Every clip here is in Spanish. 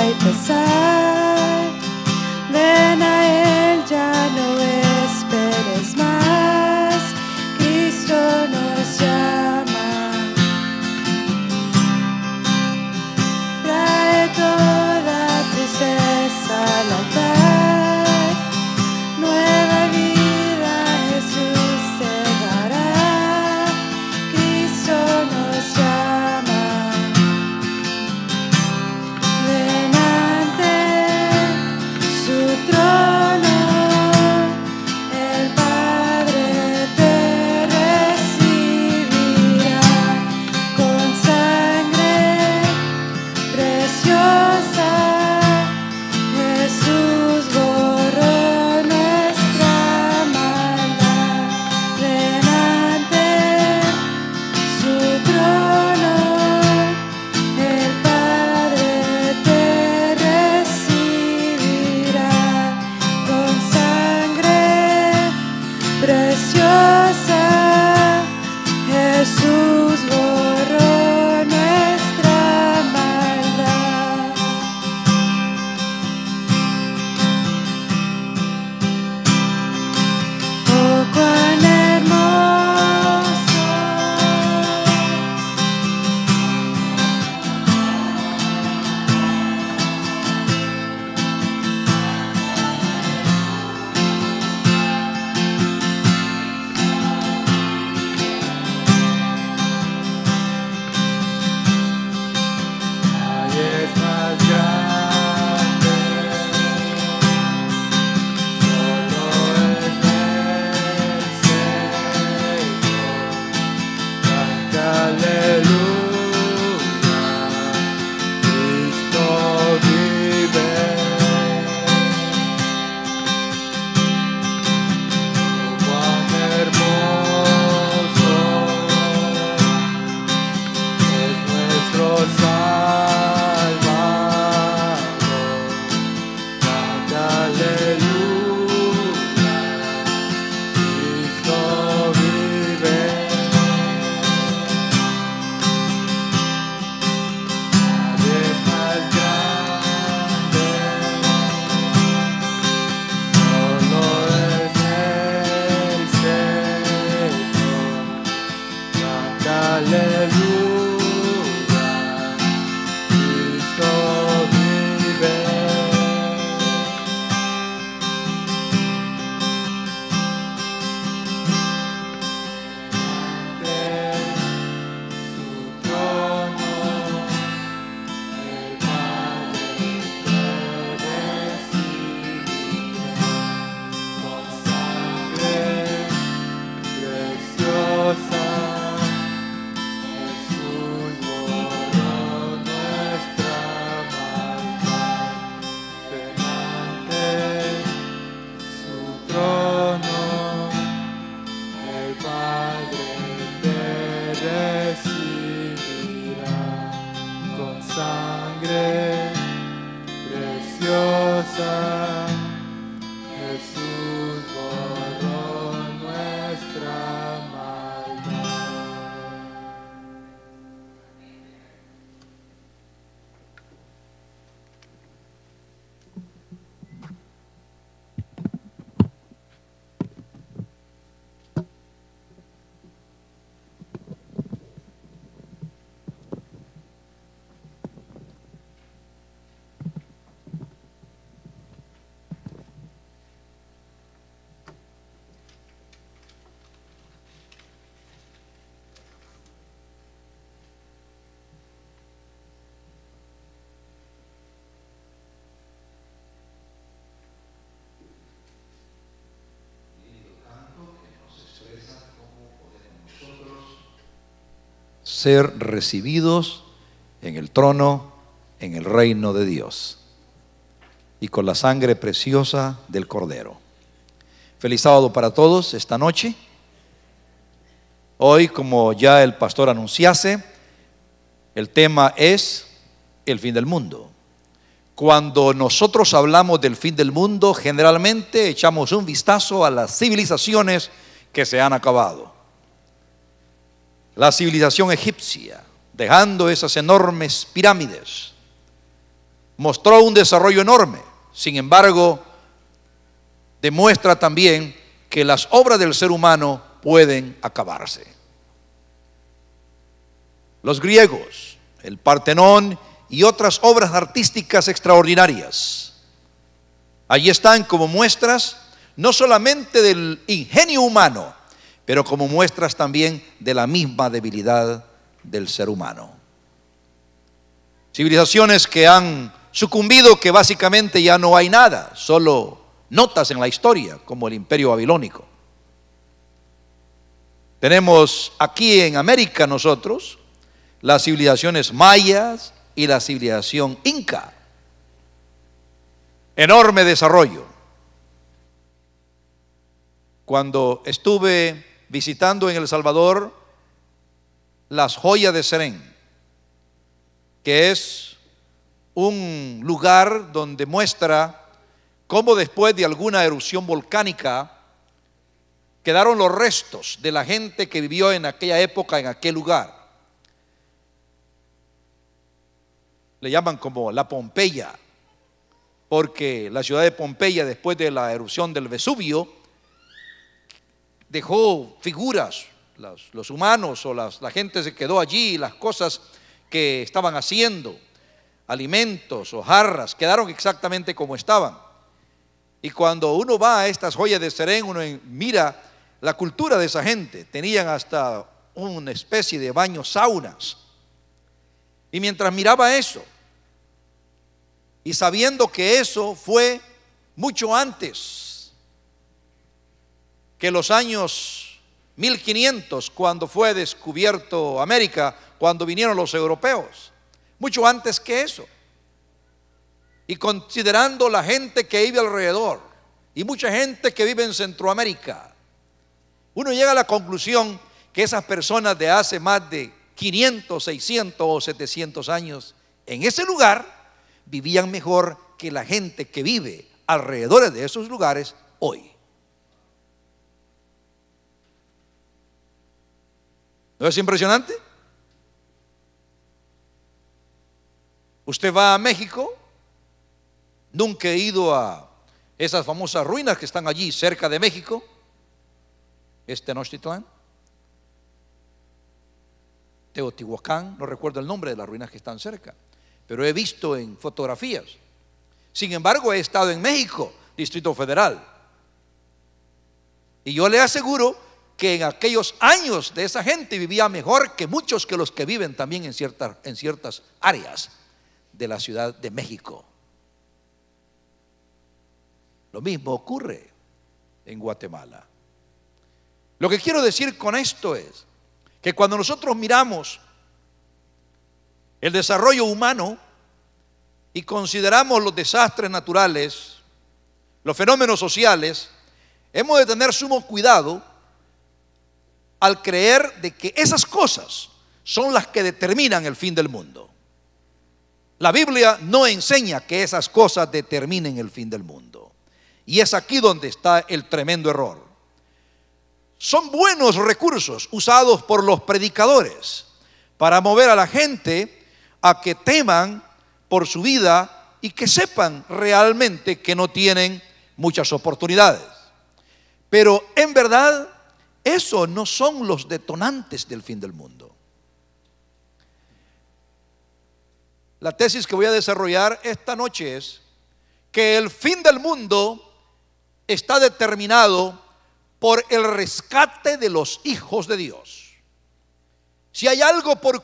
y pesar. Ven a Él, ya no esperes más. Cristo nos llama. Trae toda tristeza al altar. Nueva vida Jesús te dará. Cristo nos llama. Ven ante su trono, el Padre te recibirá con sangre preciosa. Jesús borró nuestra maldad. Ven ante su trono, el Padre te recibirá con sangre preciosa. Jesús borró nuestra maldad. Oh, cuán hermoso Es más grande, solo es el Señor. Canta aleluya, Cristo vive. Oh, cuán hermoso es nuestro Salvador. Canta aleluya, Cristo vive. Nadie es más grande, solo es el Señor. Canta aleluya, Cristo vive. Ante su trono, el Padre te recibirá con sangre preciosa. Jesús borró nuestra maldad. Ven ante su trono, el Padre te recibirá con sangre preciosa. Jesús borró nuestra maldad. ser recibidos en el trono, en el reino de Dios, y con la sangre preciosa del Cordero. Feliz sábado para todos esta noche. Hoy, como ya el pastor anunciase, el tema es el fin del mundo. Cuando nosotros hablamos del fin del mundo, generalmente echamos un vistazo a las civilizaciones que se han acabado. La civilización egipcia, dejando esas enormes pirámides. mostró un desarrollo enorme. Sin embargo, demuestra también que las obras del ser humano pueden acabarse. Los griegos, el Partenón y otras obras artísticas extraordinarias, allí están como muestras no solamente del ingenio humano, pero como muestras también de la misma debilidad del ser humano. Civilizaciones que han sucumbido, que básicamente ya no hay nada, solo notas en la historia, como el Imperio Babilónico. Tenemos aquí en América nosotros las civilizaciones mayas y la civilización inca. Enorme desarrollo. Cuando estuve visitando en El Salvador las joyas de Serén, que es un lugar donde muestra cómo después de alguna erupción volcánica quedaron los restos de la gente que vivió en aquella época, en aquel lugar. Le llaman como la Pompeya, porque la ciudad de Pompeya, después de la erupción del Vesubio, dejó figuras, los humanos o la gente se quedó allí, las cosas que estaban haciendo, alimentos o jarras, quedaron exactamente como estaban. Y cuando uno va a estas joyas de Serén, uno mira la cultura de esa gente. Tenían hasta una especie de baños saunas. Y mientras miraba eso, y sabiendo que eso fue mucho antes que los años 1500, cuando fue descubierto América, cuando vinieron los europeos, mucho antes que eso, y considerando la gente que vive alrededor y mucha gente que vive en Centroamérica, uno llega a la conclusión que esas personas de hace más de 500, 600 o 700 años en ese lugar vivían mejor que la gente que vive alrededor de esos lugares hoy. ¿No es impresionante? Usted va a México, nunca he ido a esas famosas ruinas que están allí cerca de México, Tenochtitlán, Teotihuacán, no recuerdo el nombre de las ruinas que están cerca, pero he visto en fotografías. Sin embargo, he estado en México, Distrito Federal, y yo le aseguro que en aquellos años de esa gente vivía mejor que muchos que los que viven también en ciertas áreas de la Ciudad de México. Lo mismo ocurre en Guatemala. Lo que quiero decir con esto es que cuando nosotros miramos el desarrollo humano y consideramos los desastres naturales, los fenómenos sociales, hemos de tener sumo cuidado al creer de que esas cosas son las que determinan el fin del mundo. La Biblia no enseña que esas cosas determinen el fin del mundo. Y es aquí donde está el tremendo error. Son buenos recursos usados por los predicadores para mover a la gente a que teman por su vida y que sepan realmente que no tienen muchas oportunidades. Pero en verdad, eso no son los detonantes del fin del mundo. La tesis que voy a desarrollar esta noche es que el fin del mundo está determinado por el rescate de los hijos de Dios. Si hay algo por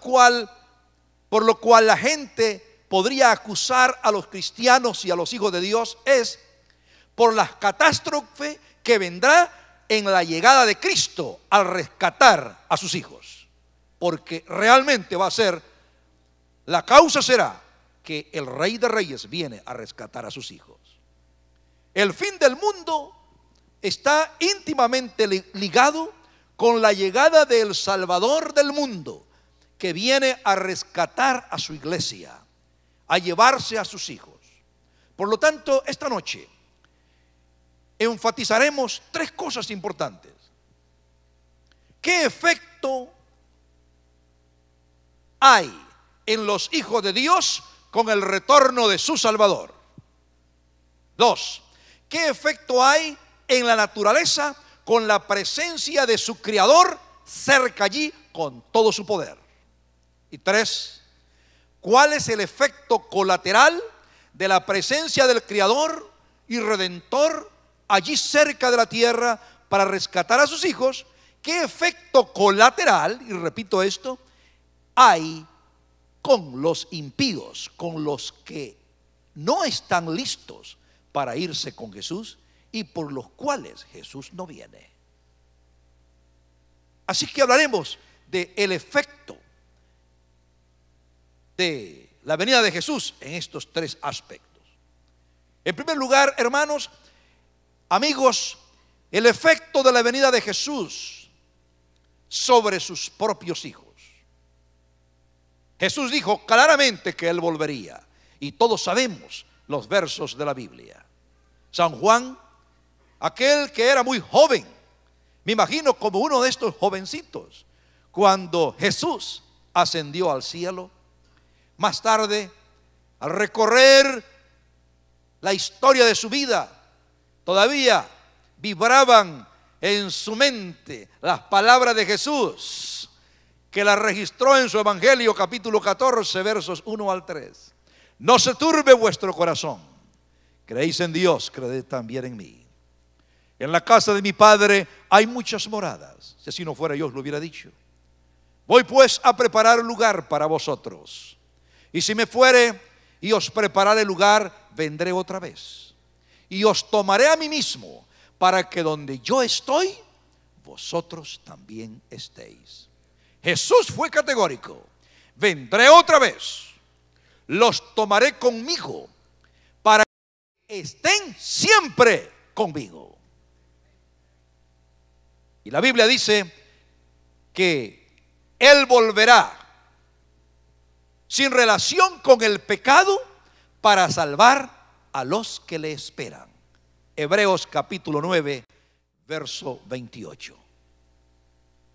lo cual la gente podría acusar a los cristianos y a los hijos de Dios, es por la catástrofe que vendrá en la llegada de Cristo al rescatar a sus hijos. Porque realmente va a ser, la causa será que el Rey de Reyes viene a rescatar a sus hijos. El fin del mundo está íntimamente ligado con la llegada del Salvador del mundo, que viene a rescatar a su iglesia, a llevarse a sus hijos. Por lo tanto, esta noche enfatizaremos tres cosas importantes. ¿Qué efecto hay en los hijos de Dios con el retorno de su Salvador. 2. ¿Qué efecto hay en la naturaleza con la presencia de su Creador cerca allí con todo su poder? Y 3. ¿Cuál es el efecto colateral de la presencia del Creador y Redentor allí cerca de la tierra para rescatar a sus hijos? ¿Qué efecto colateral, y repito esto, hay con los impíos, con los que no están listos para irse con Jesús y por los cuales Jesús no viene? Así que hablaremos del efecto de la venida de Jesús en estos 3 aspectos. En primer lugar, hermanos, amigos, el efecto de la venida de Jesús sobre sus propios hijos. Jesús dijo claramente que Él volvería, y todos sabemos los versos de la Biblia. San Juan, aquel que era muy joven, me imagino como uno de estos jovencitos, cuando Jesús ascendió al cielo, más tarde, al recorrer la historia de su vida, todavía vibraban en su mente las palabras de Jesús, que las registró en su Evangelio capítulo 14 versos 1 al 3. No se turbe vuestro corazón, creéis en Dios, creed también en mí. En la casa de mi Padre hay muchas moradas, si así no fuera yo os lo hubiera dicho. Voy pues a preparar lugar para vosotros, y si me fuere y os prepararé lugar, vendré otra vez y os tomaré a mí mismo, para que donde yo estoy, vosotros también estéis. Jesús fue categórico: vendré otra vez, los tomaré conmigo, para que estén siempre conmigo. Y la Biblia dice que Él volverá sin relación con el pecado para salvar a los que le esperan. Hebreos capítulo 9, verso 28.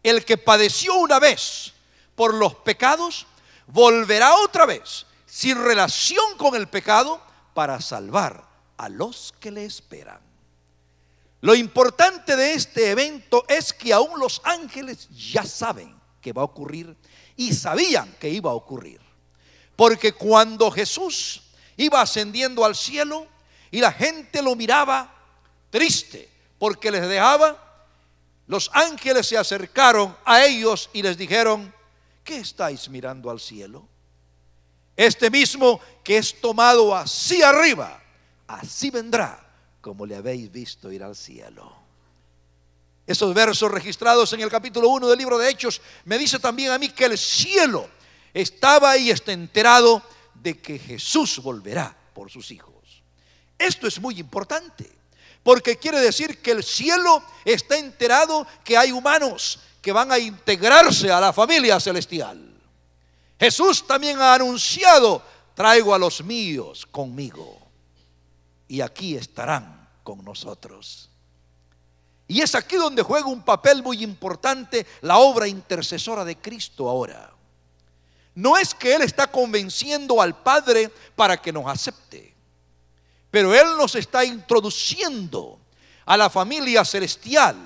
El que padeció una vez por los pecados, volverá otra vez sin relación con el pecado para salvar a los que le esperan. Lo importante de este evento es que aún los ángeles ya saben que va a ocurrir y sabían que iba a ocurrir. Porque cuando Jesús iba ascendiendo al cielo y la gente lo miraba triste porque les dejaba, los ángeles se acercaron a ellos y les dijeron: ¿qué estáis mirando al cielo? Este mismo que es tomado así arriba, así vendrá como le habéis visto ir al cielo. Esos versos registrados en el capítulo 1 del libro de Hechos me dice también a mí que el cielo estaba y está enterado de que Jesús volverá por sus hijos. Esto es muy importante, porque quiere decir que el cielo está enterado que hay humanos que van a integrarse a la familia celestial. Jesús también ha anunciado: traigo a los míos conmigo y aquí estarán con nosotros. Y es aquí donde juega un papel muy importante la obra intercesora de Cristo ahora. No es que Él está convenciendo al Padre para que nos acepte, pero Él nos está introduciendo a la familia celestial,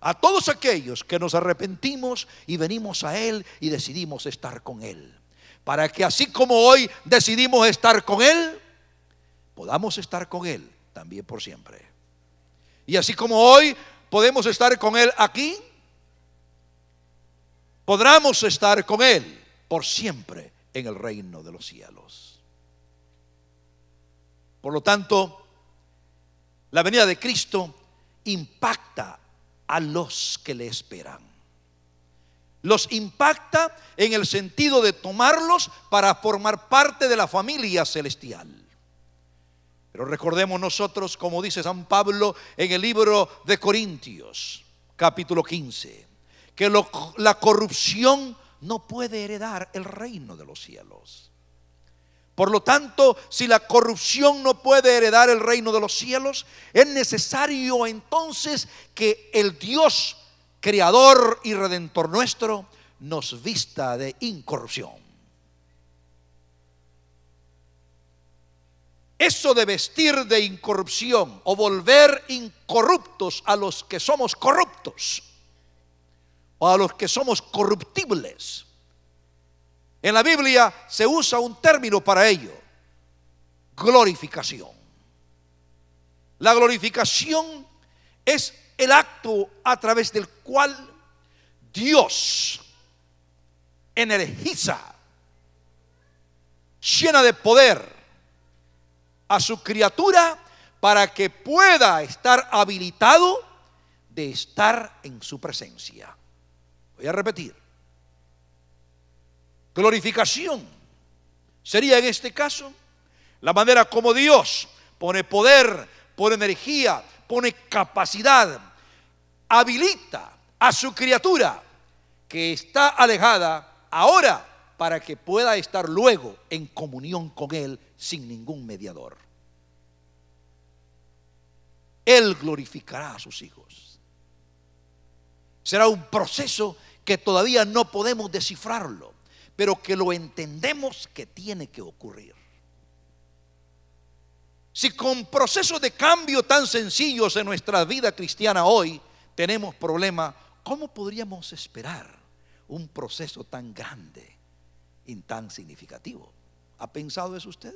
a todos aquellos que nos arrepentimos y venimos a Él y decidimos estar con Él, para que así como hoy decidimos estar con Él, podamos estar con Él también por siempre. Y así como hoy podemos estar con Él aquí, podremos estar con Él por siempre en el reino de los cielos. Por lo tanto, la venida de Cristo impacta a los que le esperan. Los impacta en el sentido de tomarlos para formar parte de la familia celestial. Pero recordemos nosotros, como dice San Pablo en el libro de Corintios, capítulo 15, que la corrupción no puede heredar el reino de los cielos. Por lo tanto, si la corrupción no puede heredar el reino de los cielos, es necesario entonces que el Dios creador y redentor nuestro nos vista de incorrupción. eso de vestir de incorrupción o volver incorruptos a los que somos corruptos o a los que somos corruptibles. En la Biblia se usa un término para ello: glorificación. La glorificación es el acto a través del cual Dios energiza, llena de poder a su criatura para que pueda estar habilitado de estar en su presencia. Voy a repetir: glorificación sería en este caso la manera como Dios pone poder, pone energía, pone capacidad, habilita a su criatura que está alejada ahora para que pueda estar luego en comunión con Él sin ningún mediador. Él glorificará a sus hijos. Será un proceso que todavía no podemos descifrarlo, pero que lo entendemos que tiene que ocurrir. Si con procesos de cambio tan sencillos en nuestra vida cristiana hoy tenemos problemas, ¿cómo podríamos esperar un proceso tan grande y tan significativo? ¿Ha pensado eso usted?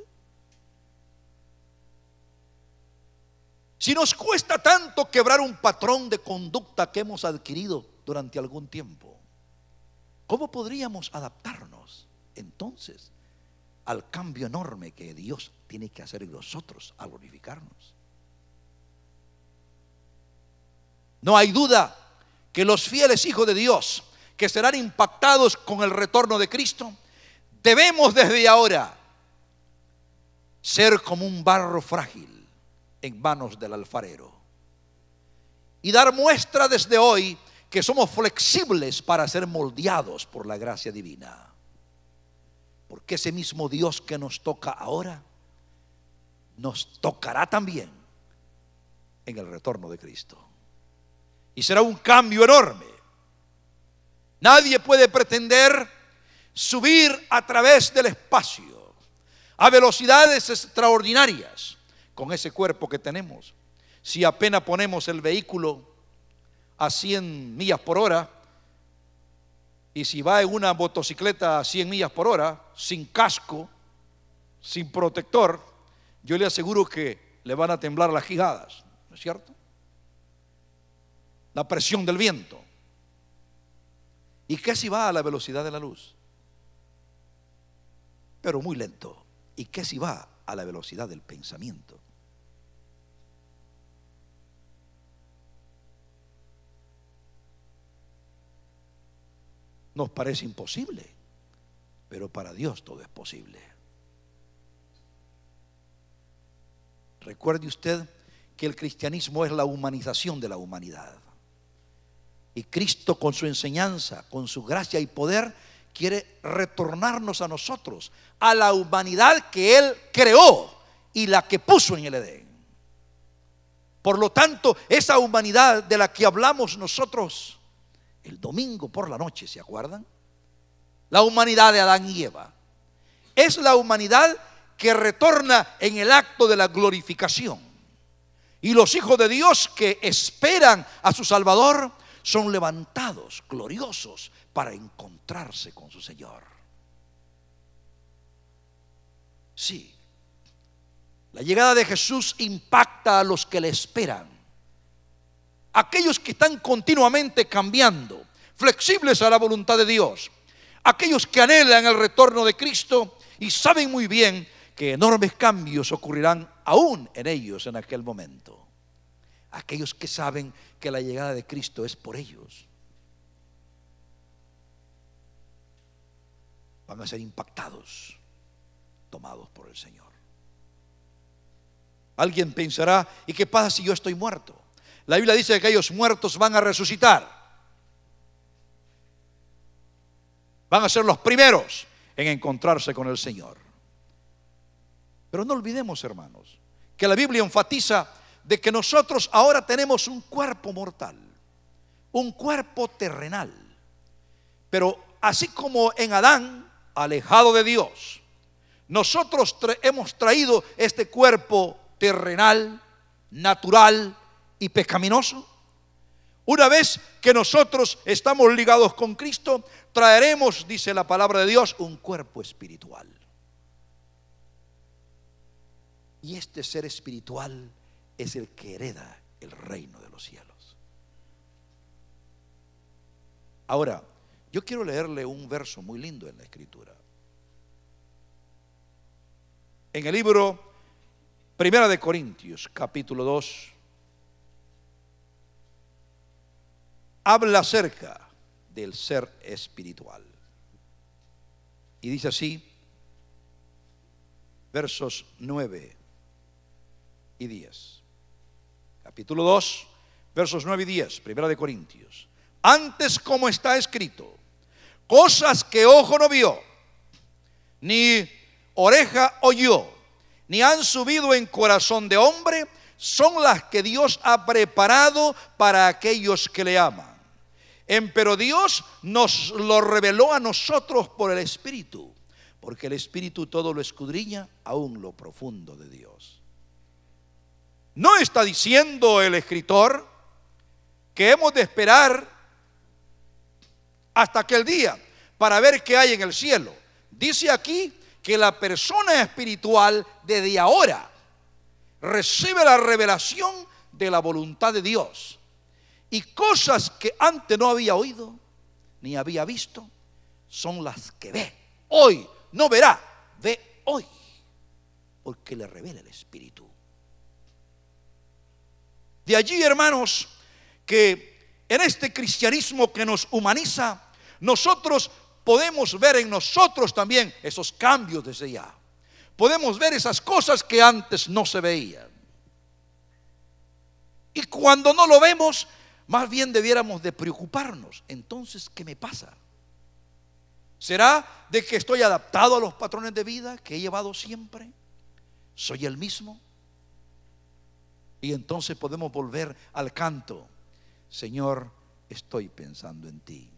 Si nos cuesta tanto quebrar un patrón de conducta que hemos adquirido durante algún tiempo, ¿cómo podríamos adaptarnos entonces al cambio enorme que Dios tiene que hacer en nosotros al glorificarnos? No hay duda que los fieles hijos de Dios que serán impactados con el retorno de Cristo, debemos desde ahora ser como un barro frágil en manos del alfarero y dar muestra desde hoy que somos flexibles para ser moldeados por la gracia divina, porque ese mismo Dios que nos toca ahora nos tocará también en el retorno de Cristo, y será un cambio enorme. Nadie puede pretender subir a través del espacio a velocidades extraordinarias con ese cuerpo que tenemos, si apenas ponemos el vehículo a 100 millas por hora, y si va en una motocicleta a 100 millas por hora, sin casco, sin protector, yo le aseguro que le van a temblar las quijadas, ¿no es cierto? La presión del viento. ¿Y qué si va a la velocidad de la luz? Pero muy lento. ¿Y qué si va a la velocidad del pensamiento? Nos parece imposible, pero para Dios todo es posible. Recuerde usted que el cristianismo es la humanización de la humanidad. Y Cristo, con su enseñanza, con su gracia y poder, quiere retornarnos a nosotros, a la humanidad que Él creó y la que puso en el Edén. Por lo tanto, esa humanidad de la que hablamos nosotros el domingo por la noche, ¿se acuerdan? La humanidad de Adán y Eva es la humanidad que retorna en el acto de la glorificación. Y los hijos de Dios que esperan a su Salvador son levantados gloriosos para encontrarse con su Señor. Sí, la llegada de Jesús impacta a los que le esperan, aquellos que están continuamente cambiando, flexibles a la voluntad de Dios, aquellos que anhelan el retorno de Cristo y saben muy bien que enormes cambios ocurrirán aún en ellos en aquel momento. Aquellos que saben que la llegada de Cristo es por ellos van a ser impactados, tomados por el Señor. Alguien pensará: ¿y qué pasa si yo estoy muerto? La Biblia dice que aquellos muertos van a resucitar, van a ser los primeros en encontrarse con el Señor. Pero no olvidemos, hermanos, que la Biblia enfatiza de que nosotros ahora tenemos un cuerpo mortal, un cuerpo terrenal. Pero así como en Adán, alejado de Dios, nosotros hemos traído este cuerpo terrenal, natural y pecaminoso. Una vez que nosotros estamos ligados con Cristo, traeremos, dice la palabra de Dios, un cuerpo espiritual. Y este ser espiritual es el que hereda el reino de los cielos. Ahora, yo quiero leerle un verso muy lindo en la Escritura. En el libro Primera de Corintios, capítulo 2, habla acerca del ser espiritual. Y dice así, versos 9 y 10. Capítulo 2, versos 9 y 10, Primera de Corintios. Antes, como está escrito, cosas que ojo no vio, ni oreja oyó, ni han subido en corazón de hombre, son las que Dios ha preparado para aquellos que le aman. Pero Dios nos lo reveló a nosotros por el Espíritu, porque el Espíritu todo lo escudriña, aún lo profundo de Dios. No está diciendo el escritor que hemos de esperar hasta aquel día para ver qué hay en el cielo. Dice aquí que la persona espiritual desde ahora recibe la revelación de la voluntad de Dios. Y cosas que antes no había oído ni había visto son las que ve. Hoy no verá, ve hoy, porque le revela el Espíritu. De allí, hermanos, que en este cristianismo que nos humaniza, nosotros podemos ver en nosotros también esos cambios desde ya. Podemos ver esas cosas que antes no se veían. Y cuando no lo vemos, más bien debiéramos de preocuparnos. Entonces, ¿qué me pasa? ¿Será de que estoy adaptado a los patrones de vida que he llevado siempre? ¿Soy el mismo? Y entonces podemos volver al canto. Señor, estoy pensando en ti.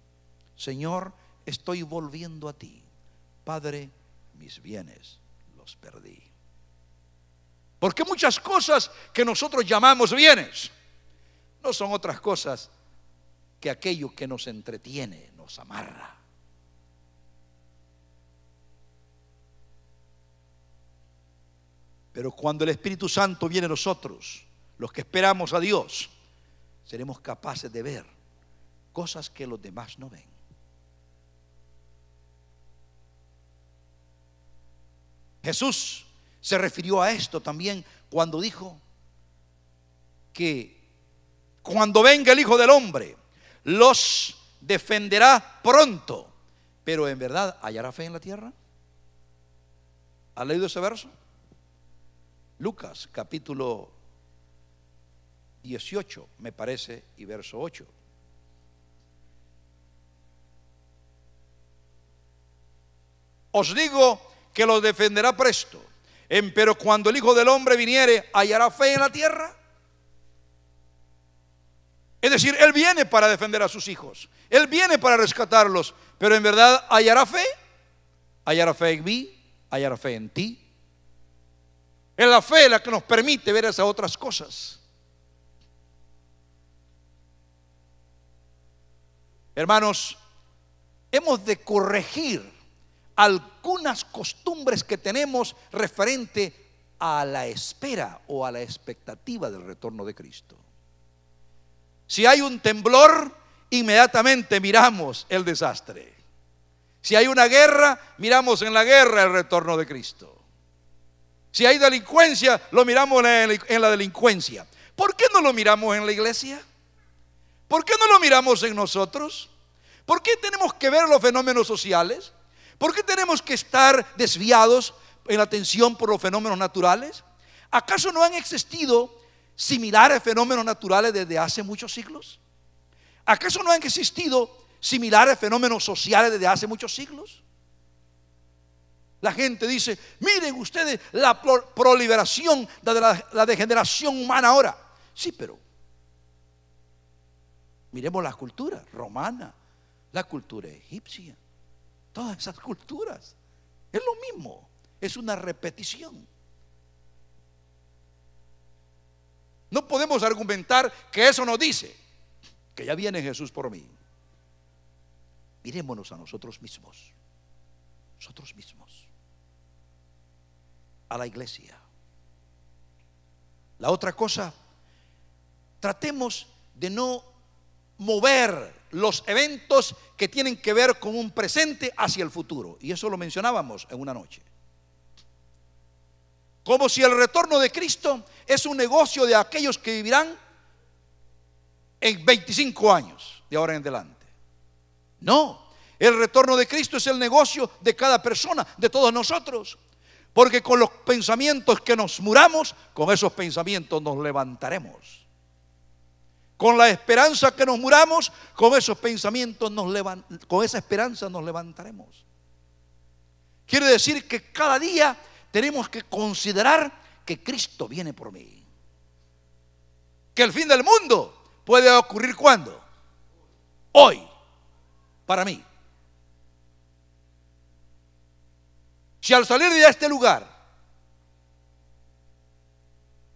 Señor, estoy volviendo a ti. Padre, mis bienes los perdí. Porque muchas cosas que nosotros llamamos bienes no son otras cosas que aquello que nos entretiene, nos amarra. Pero cuando el Espíritu Santo viene a nosotros, los que esperamos a Dios, seremos capaces de ver cosas que los demás no ven. Jesús se refirió a esto también cuando dijo que cuando venga el Hijo del Hombre los defenderá pronto, pero en verdad hallará fe en la tierra. ¿Ha leído ese verso? Lucas capítulo 18 me parece, y verso 8. Os digo que los defenderá presto, pero cuando el Hijo del Hombre viniere, ¿hallará fe en la tierra? Es decir, Él viene para defender a sus hijos, Él viene para rescatarlos, pero en verdad ¿hallará fe? ¿Hallará fe en mí? ¿Hallará fe en ti? Es la fe la que nos permite ver esas otras cosas. Hermanos, hemos de corregir algunas costumbres que tenemos referente a la espera o a la expectativa del retorno de Cristo. Si hay un temblor, inmediatamente miramos el desastre. Si hay una guerra, miramos en la guerra el retorno de Cristo. Si hay delincuencia, lo miramos en la delincuencia. ¿Por qué no lo miramos en la iglesia? ¿Por qué no lo miramos en nosotros? ¿Por qué tenemos que ver los fenómenos sociales? ¿Por qué tenemos que estar desviados en la atención por los fenómenos naturales? ¿Acaso no han existido similares fenómenos naturales desde hace muchos siglos? ¿Acaso no han existido similares fenómenos sociales desde hace muchos siglos? La gente dice, miren ustedes la proliferación de la degeneración humana ahora. Sí, pero miremos la cultura romana, la cultura egipcia, todas esas culturas. Es lo mismo. es una repetición. No podemos argumentar que eso nos dice que ya viene Jesús por mí. Mirémonos a nosotros mismos, a la iglesia. La otra cosa, tratemos de no mover los eventos que tienen que ver con un presente hacia el futuro. Y eso lo mencionábamos en una noche. Como si el retorno de Cristo es un negocio de aquellos que vivirán en 25 años de ahora en adelante. No, el retorno de Cristo es el negocio de cada persona, de todos nosotros. Porque con los pensamientos que nos muramos, con esos pensamientos nos levantaremos. Con la esperanza que nos muramos, con esos pensamientos con esa esperanza nos levantaremos. Quiere decir que cada día tenemos que considerar que Cristo viene por mí. Que el fin del mundo puede ocurrir ¿cuándo? Hoy, para mí. Si al salir de este lugar,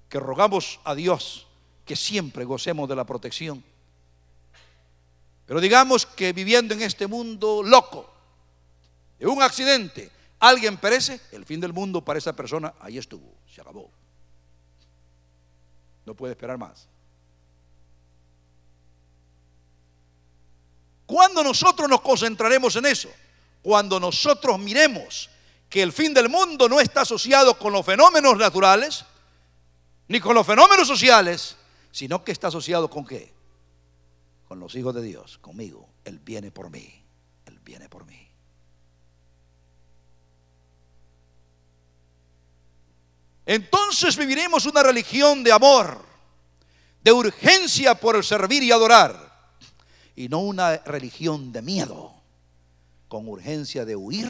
que rogamos a Dios que siempre gocemos de la protección, pero digamos que viviendo en este mundo loco, de un accidente, alguien perece, el fin del mundo para esa persona ahí estuvo, se acabó. No puede esperar más. ¿Cuándo nosotros nos concentraremos en eso? Cuando nosotros miremos que el fin del mundo no está asociado con los fenómenos naturales, ni con los fenómenos sociales, sino que está asociado ¿con qué? Con los hijos de Dios, conmigo. Él viene por mí, Él viene por mí. Entonces viviremos una religión de amor, de urgencia por el servir y adorar, y no una religión de miedo, con urgencia de huir.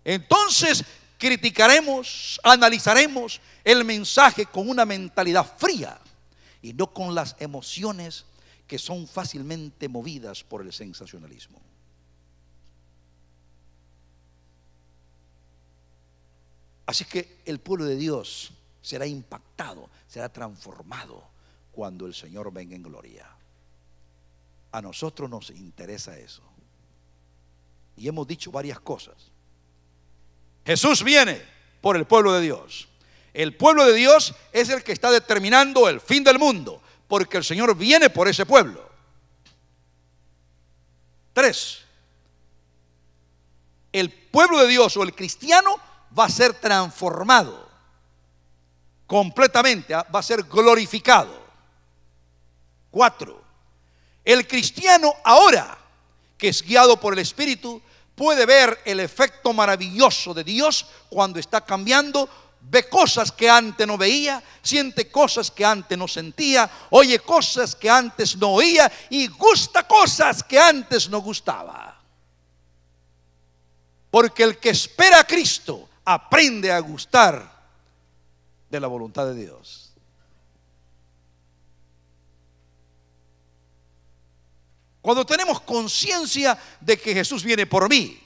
Entonces criticaremos, analizaremos el mensaje con una mentalidad fría y no con las emociones que son fácilmente movidas por el sensacionalismo. Así que el pueblo de Dios será impactado, será transformado cuando el Señor venga en gloria. A nosotros nos interesa eso. Y hemos dicho varias cosas. Jesús viene por el pueblo de Dios. El pueblo de Dios es el que está determinando el fin del mundo, porque el Señor viene por ese pueblo. 3. El pueblo de Dios o el cristiano va a ser transformado completamente, va a ser glorificado. 4. El cristiano ahora, que es guiado por el Espíritu, puede ver el efecto maravilloso de Dios cuando está cambiando. Ve cosas que antes no veía, siente cosas que antes no sentía, oye cosas que antes no oía y gusta cosas que antes no gustaba. Porque el que espera a Cristo aprende a gustar de la voluntad de Dios. Cuando tenemos conciencia de que Jesús viene por mí,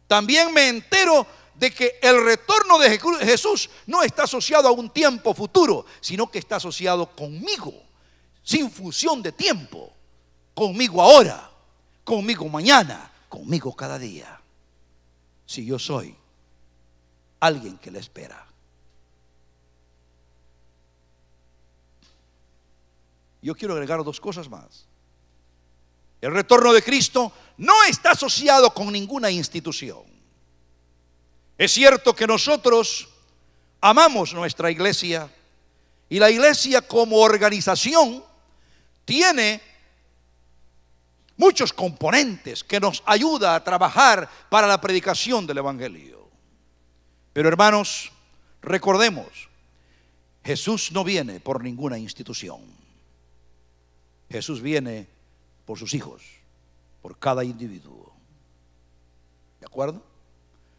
también me entero de que el retorno de Jesús no está asociado a un tiempo futuro, sino que está asociado conmigo, sin función de tiempo, conmigo ahora, conmigo mañana, conmigo cada día. Si yo soy alguien que le espera. Yo quiero agregar 2 cosas más. El retorno de Cristo no está asociado con ninguna institución. Es cierto que nosotros amamos nuestra iglesia y la iglesia como organización tiene muchos componentes que nos ayuda a trabajar para la predicación del evangelio. Pero hermanos, recordemos, Jesús no viene por ninguna institución. Jesús viene por sus hijos, por cada individuo. ¿De acuerdo?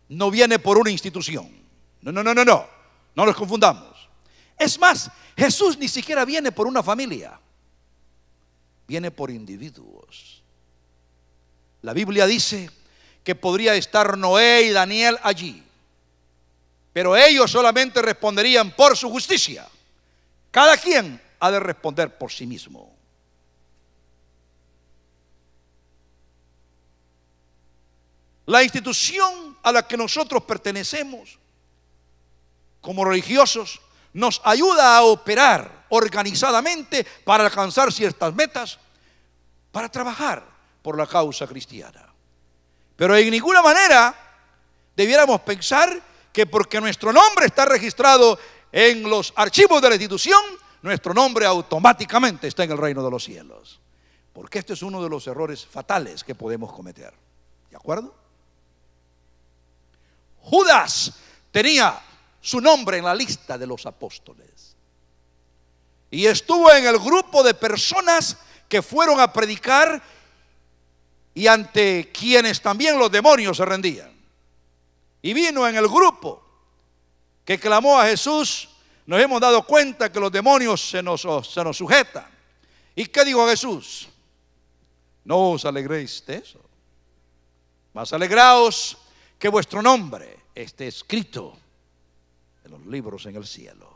No viene por una institución. No nos confundamos. Es más, Jesús ni siquiera viene por una familia. Viene por individuos. La Biblia dice que podría estar Noé y Daniel allí. Pero ellos solamente responderían por su justicia. Cada quien ha de responder por sí mismo. La institución a la que nosotros pertenecemos como religiosos nos ayuda a operar organizadamente para alcanzar ciertas metas, para trabajar por la causa cristiana. Pero en ninguna manera debiéramos pensar que porque nuestro nombre está registrado en los archivos de la institución, nuestro nombre automáticamente está en el reino de los cielos. Porque este es uno de los errores fatales que podemos cometer. ¿De acuerdo? Judas tenía su nombre en la lista de los apóstoles y estuvo en el grupo de personas que fueron a predicar y ante quienes también los demonios se rendían. Y vino en el grupo que clamó a Jesús. Nos hemos dado cuenta que los demonios se nos sujetan. ¿Y qué dijo Jesús? No os alegréis de eso, mas alegraos que vuestro nombre esté escrito en los libros en el cielo.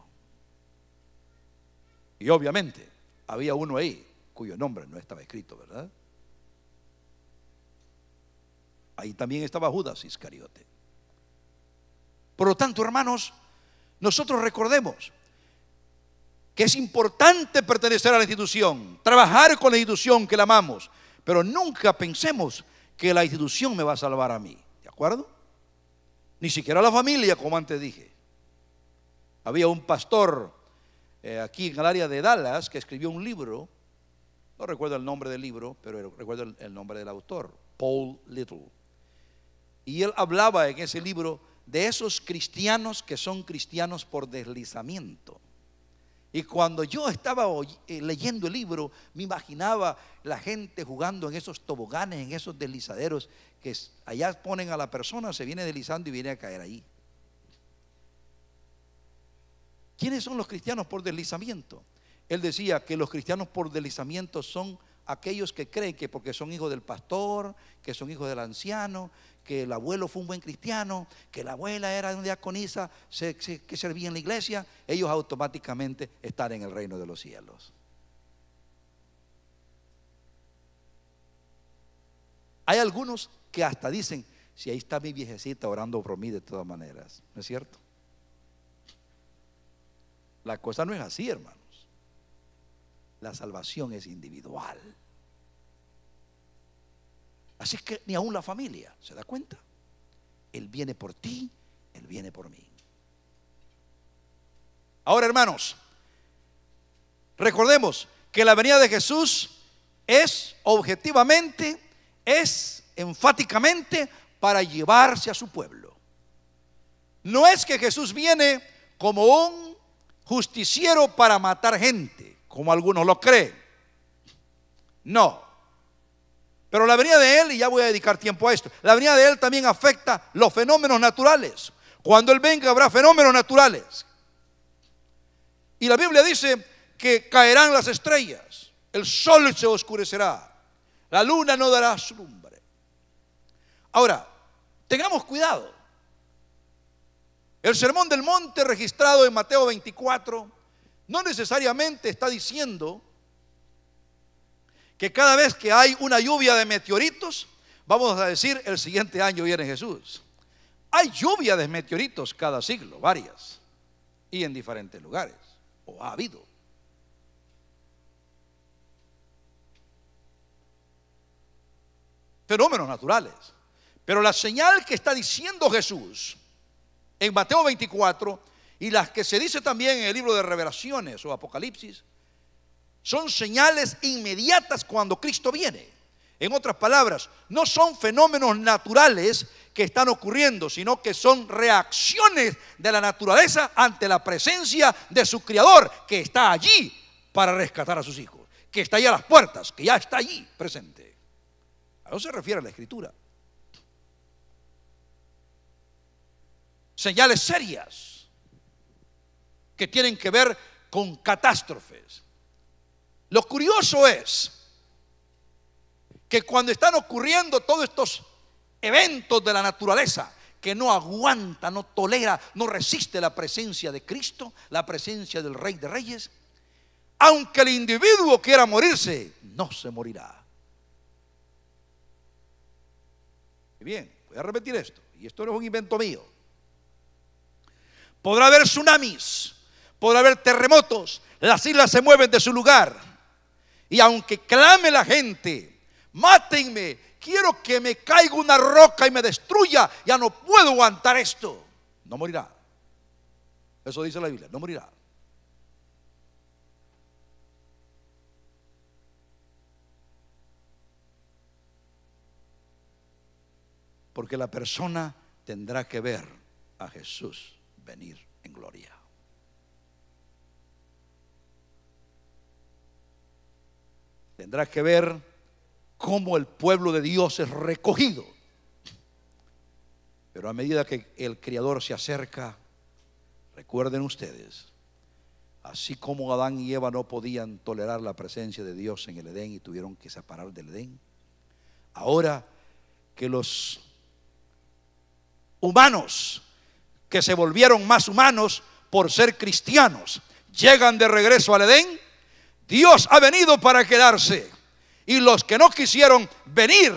Y obviamente había uno ahí cuyo nombre no estaba escrito, ¿verdad? Ahí también estaba Judas Iscariote. Por lo tanto, hermanos, nosotros recordemos que es importante pertenecer a la institución, trabajar con la institución que la amamos, pero nunca pensemos que la institución me va a salvar a mí, ¿de acuerdo? Ni siquiera la familia, como antes dije. Había un pastor aquí en el área de Dallas que escribió un libro, no recuerdo el nombre del libro, pero recuerdo el nombre del autor, Paul Little. Y él hablaba en ese libro de esos cristianos que son cristianos por deslizamiento. Y cuando yo estaba leyendo el libro, me imaginaba la gente jugando en esos toboganes, en esos deslizaderos que allá ponen a la persona, se viene deslizando y viene a caer ahí. ¿Quiénes son los cristianos por deslizamiento? Él decía que los cristianos por deslizamiento son aquellos que creen que porque son hijos del pastor, que son hijos del anciano, que el abuelo fue un buen cristiano, que la abuela era una diaconisa que servía en la iglesia, ellos automáticamente están en el reino de los cielos. Hay algunos que hasta dicen, si ahí está mi viejecita orando por mí de todas maneras, ¿no es cierto? La cosa no es así, hermanos. La salvación es individual. Así que ni aún la familia se da cuenta. Él viene por ti, Él viene por mí. Ahora, hermanos, recordemos que la venida de Jesús es objetivamente, es enfáticamente para llevarse a su pueblo. No es que Jesús viene como un justiciero para matar gente, como algunos lo creen. No. Pero la venida de Él, y ya voy a dedicar tiempo a esto, la venida de Él también afecta los fenómenos naturales. Cuando Él venga habrá fenómenos naturales. Y la Biblia dice que caerán las estrellas, el sol se oscurecerá, la luna no dará su lumbre. Ahora, tengamos cuidado. El sermón del monte registrado en Mateo 24 no necesariamente está diciendo que cada vez que hay una lluvia de meteoritos, vamos a decir el siguiente año viene Jesús. Hay lluvia de meteoritos cada siglo, varias, y en diferentes lugares, o ha habido. Fenómenos naturales. Pero la señal que está diciendo Jesús en Mateo 24 y las que se dice también en el libro de Revelaciones o Apocalipsis, son señales inmediatas cuando Cristo viene. En otras palabras, no son fenómenos naturales que están ocurriendo, sino que son reacciones de la naturaleza ante la presencia de su Creador, que está allí para rescatar a sus hijos, que está allí a las puertas, que ya está allí presente. A eso se refiere la Escritura. Señales serias que tienen que ver con catástrofes. Lo curioso es que cuando están ocurriendo todos estos eventos de la naturaleza que no aguanta, no tolera, no resiste la presencia de Cristo, la presencia del Rey de Reyes, aunque el individuo quiera morirse, no se morirá. Bien, voy a repetir esto, y esto no es un invento mío. Podrá haber tsunamis, podrá haber terremotos, las islas se mueven de su lugar, y aunque clame la gente, mátenme, quiero que me caiga una roca y me destruya, ya no puedo aguantar esto, no morirá. Eso dice la Biblia, no morirá. Porque la persona tendrá que ver a Jesús venir en gloria. Tendrá que ver cómo el pueblo de Dios es recogido. Pero a medida que el Criador se acerca, recuerden ustedes, así como Adán y Eva no podían tolerar la presencia de Dios en el Edén y tuvieron que separar del Edén, ahora que los humanos que se volvieron más humanos por ser cristianos llegan de regreso al Edén, Dios ha venido para quedarse, y los que no quisieron venir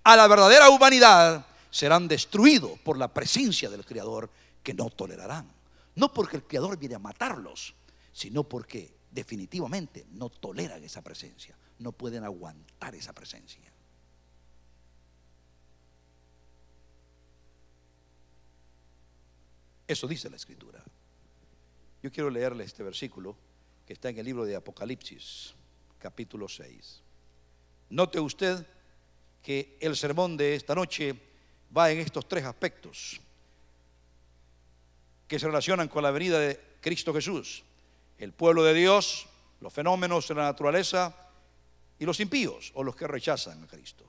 a la verdadera humanidad serán destruidos por la presencia del Creador, que no tolerarán, no porque el Creador viene a matarlos, sino porque definitivamente no toleran esa presencia, no pueden aguantar esa presencia. Eso dice la Escritura. Yo quiero leerle este versículo que está en el libro de Apocalipsis, capítulo 6. Note usted que el sermón de esta noche va en estos tres aspectos que se relacionan con la venida de Cristo Jesús: el pueblo de Dios, los fenómenos de la naturaleza y los impíos, o los que rechazan a Cristo.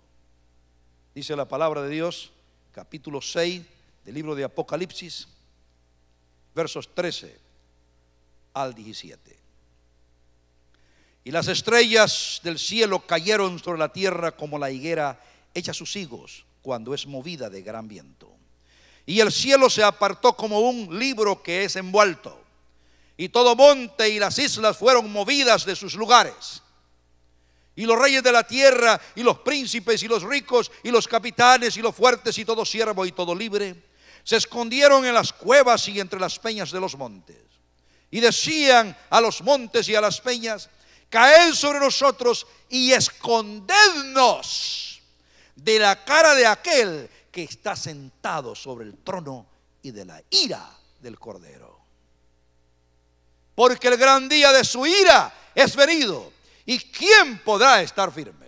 Dice la palabra de Dios, capítulo 6 del libro de Apocalipsis, versos 13 al 17. Y las estrellas del cielo cayeron sobre la tierra como la higuera echa sus higos cuando es movida de gran viento. Y el cielo se apartó como un libro que es envuelto, y todo monte y las islas fueron movidas de sus lugares. Y los reyes de la tierra, y los príncipes, y los ricos, y los capitanes, y los fuertes, y todo siervo, y todo libre, se escondieron en las cuevas y entre las peñas de los montes. Y decían a los montes y a las peñas: caed sobre nosotros y escondednos de la cara de aquel que está sentado sobre el trono y de la ira del Cordero. Porque el gran día de su ira es venido, ¿y quién podrá estar firme?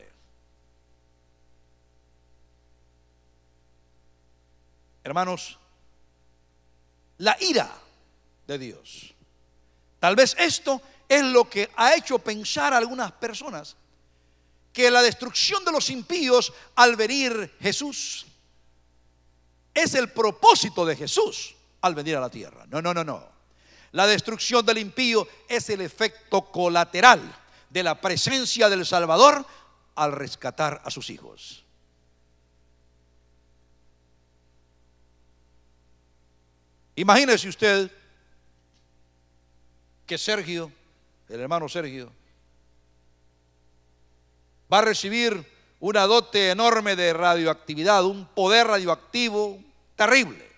Hermanos, la ira de Dios. Tal vez esto es lo que ha hecho pensar a algunas personas que la destrucción de los impíos al venir Jesús es el propósito de Jesús al venir a la tierra. No. La destrucción del impío es el efecto colateral de la presencia del Salvador al rescatar a sus hijos. Imagínese usted que Sergio, el hermano Sergio, va a recibir una dote enorme de radioactividad, un poder radioactivo terrible.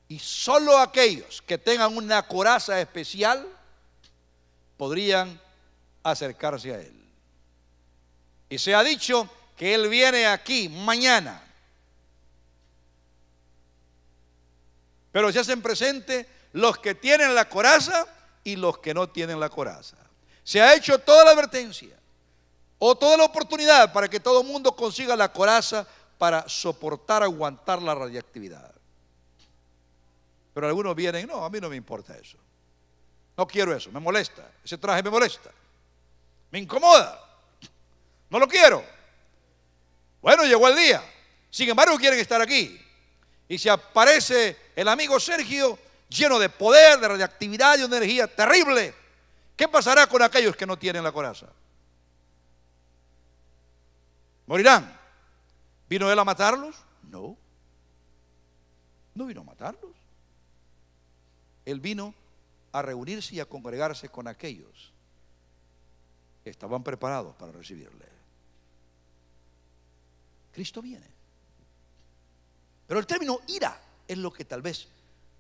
Y solo aquellos que tengan una coraza especial podrían acercarse a él. Y se ha dicho que él viene aquí mañana. Pero se hacen presente los que tienen la coraza y los que no tienen la coraza. Se ha hecho toda la advertencia o toda la oportunidad para que todo el mundo consiga la coraza para soportar, aguantar la radiactividad. Pero algunos vienen: no, a mí no me importa eso. No quiero eso, me molesta. Ese traje me molesta. Me incomoda. No lo quiero. Bueno, llegó el día. Sin embargo, quieren estar aquí. Y se aparece el amigo Sergio lleno de poder, de radiactividad y una energía terrible. ¿Qué pasará con aquellos que no tienen la coraza? morirán. ¿Vino él a matarlos? No. No vino a matarlos. Él vino a reunirse y a congregarse con aquellos que estaban preparados para recibirle. Cristo viene. Pero el término ira es lo que tal vez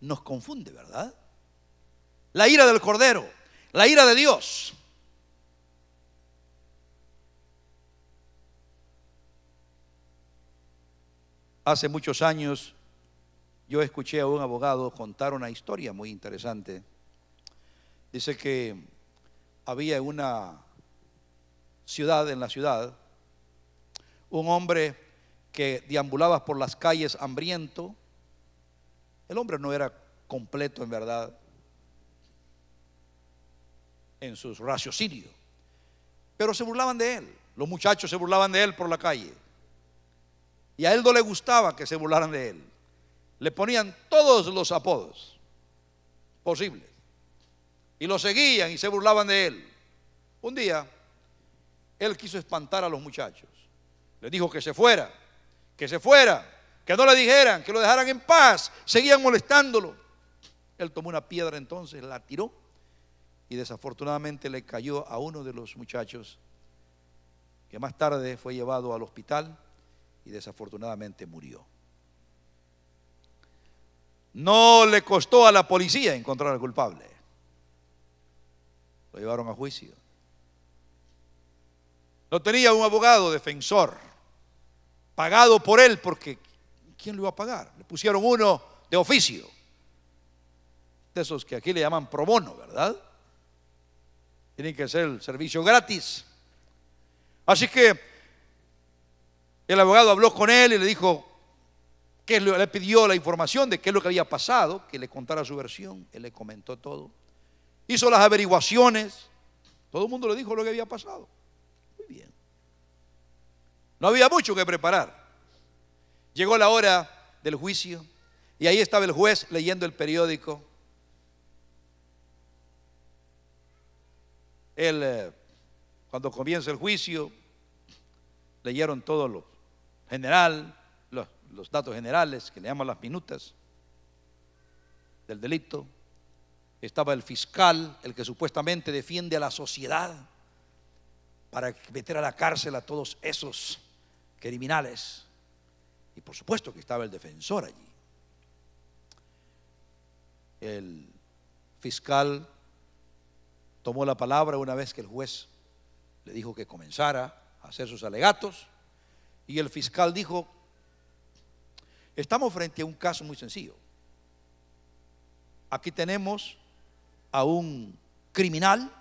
nos confunde, ¿verdad? La ira del Cordero, la ira de Dios. Hace muchos años yo escuché a un abogado contar una historia muy interesante. Dice que había en una ciudad, un hombre que deambulaba por las calles hambriento. El hombre no era completo en verdad en sus raciocinios, pero se burlaban de él. Los muchachos se burlaban de él por la calle y a él no le gustaba que se burlaran de él. Le ponían todos los apodos posibles y lo seguían y se burlaban de él. Un día él quiso espantar a los muchachos. Les dijo que se fuera, que no le dijeran, que lo dejaran en paz. Seguían molestándolo. Él tomó una piedra entonces, la tiró y desafortunadamente le cayó a uno de los muchachos, que más tarde fue llevado al hospital y desafortunadamente murió. No le costó a la policía encontrar al culpable. Lo llevaron a juicio. No tenía un abogado defensor pagado por él, porque ¿quién lo iba a pagar? Le pusieron uno de oficio, de esos que aquí le llaman pro bono, ¿verdad? Tienen que ser el servicio gratis. Así que el abogado habló con él y le dijo que le pidió la información de qué es lo que había pasado, que le contara su versión. Él le comentó todo, hizo las averiguaciones, todo el mundo le dijo lo que había pasado. Muy bien. No había mucho que preparar. Llegó la hora del juicio y ahí estaba el juez leyendo el periódico. Él, cuando comienza el juicio, leyeron todo lo general, los datos generales, que le llaman las minutas del delito. Estaba el fiscal, el que supuestamente defiende a la sociedad para meter a la cárcel a todos esos criminales. Y por supuesto que estaba el defensor allí. El fiscal tomó la palabra una vez que el juez le dijo que comenzara a hacer sus alegatos, y el fiscal dijo: estamos frente a un caso muy sencillo. Aquí tenemos a un criminal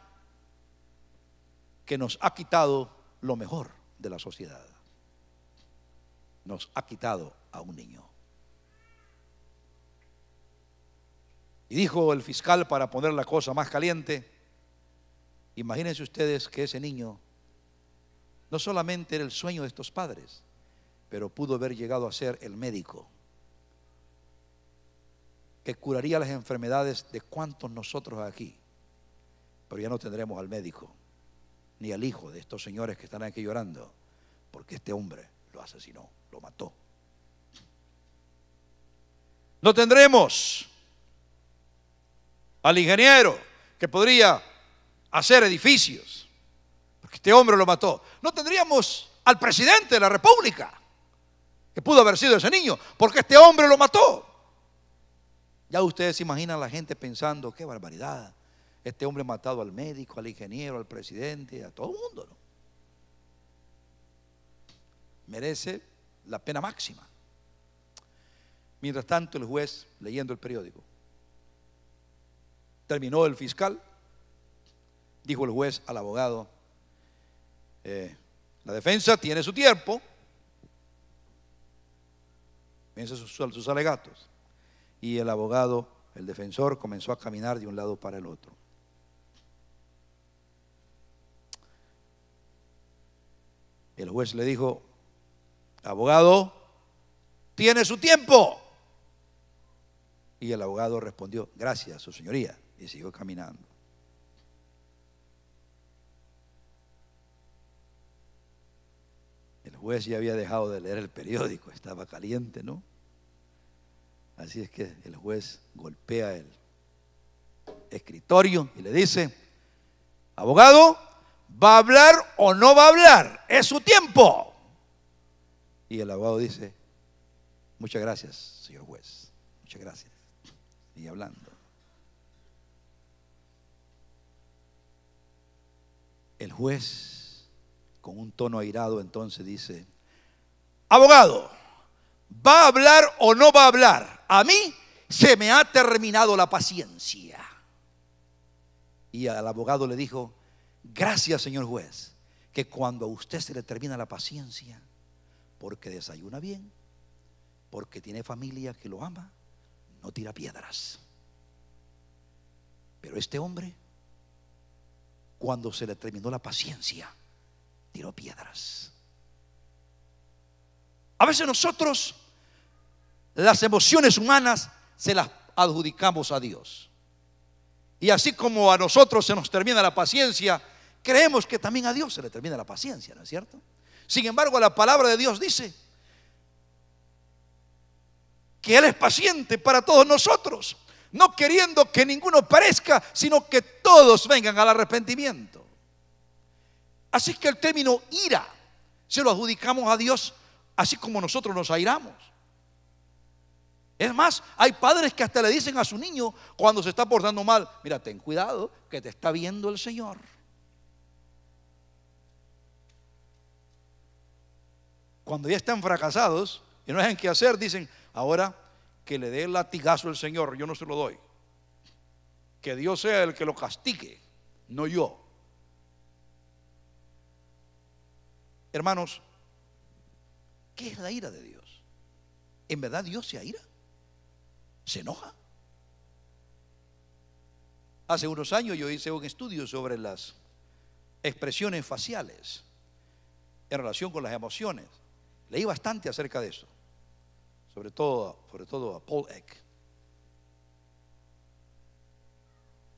que nos ha quitado lo mejor de la sociedad. Nos ha quitado a un niño. Y dijo el fiscal, para poner la cosa más caliente: imagínense ustedes que ese niño no solamente era el sueño de estos padres, pero pudo haber llegado a ser el médico que curaría las enfermedades de cuantos nosotros aquí. Pero ya no tendremos al médico ni al hijo de estos señores que están aquí llorando, porque este hombre lo asesinó, lo mató. No tendremos al ingeniero que podría hacer edificios, porque este hombre lo mató. No tendríamos al presidente de la República, que pudo haber sido ese niño, porque este hombre lo mató. Ya ustedes se imaginan a la gente pensando: qué barbaridad, este hombre ha matado al médico, al ingeniero, al presidente, a todo el mundo, ¿no? Merece la pena máxima. Mientras tanto, el juez, leyendo el periódico, terminó el fiscal. Dijo el juez al abogado: la defensa tiene su tiempo, piensa sus alegatos. Y el abogado, el defensor, comenzó a caminar de un lado para el otro. El juez le dijo: abogado, tiene su tiempo. Y el abogado respondió: gracias, su señoría, y siguió caminando. El juez ya había dejado de leer el periódico, estaba caliente, ¿no? Así es que el juez golpea el escritorio y le dice: abogado, ¿va a hablar o no va a hablar? Es su tiempo. Y el abogado dice: muchas gracias, señor juez, muchas gracias. Y hablando. El juez, con un tono airado, entonces dice: abogado, ¿va a hablar o no va a hablar? A mí se me ha terminado la paciencia. Y al abogado le dijo: gracias, señor juez, que cuando a usted se le termina la paciencia, porque desayuna bien, porque tiene familia que lo ama, no tira piedras. Pero este hombre, cuando se le terminó la paciencia, tiró piedras. A veces nosotros las emociones humanas se las adjudicamos a Dios. Y así como a nosotros se nos termina la paciencia, creemos que también a Dios se le termina la paciencia, ¿no es cierto? Sin embargo, la palabra de Dios dice que Él es paciente para todos nosotros, no queriendo que ninguno perezca, sino que todos vengan al arrepentimiento. Así que el término ira se lo adjudicamos a Dios, así como nosotros nos airamos. Es más, hay padres que hasta le dicen a su niño cuando se está portando mal: mira, ten cuidado que te está viendo el Señor. Cuando ya están fracasados y no saben qué hacer, dicen: ahora que le dé el latigazo al Señor, yo no se lo doy. Que Dios sea el que lo castigue, no yo. Hermanos, ¿qué es la ira de Dios? ¿En verdad Dios se aira? ¿Se enoja? Hace unos años yo hice un estudio sobre las expresiones faciales en relación con las emociones. Leí bastante acerca de eso, sobre todo a Paul Eck.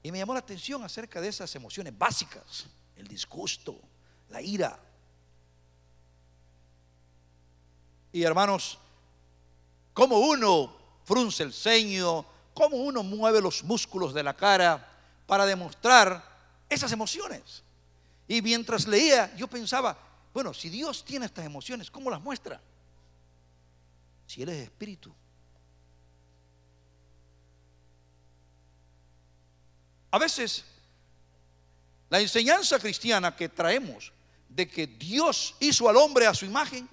Y me llamó la atención acerca de esas emociones básicas: el disgusto, la ira. Y hermanos, cómo uno frunce el ceño, cómo uno mueve los músculos de la cara para demostrar esas emociones. Y mientras leía, yo pensaba: bueno, si Dios tiene estas emociones, ¿cómo las muestra? Si Él es espíritu. A veces la enseñanza cristiana que traemos de que Dios hizo al hombre a su imagen,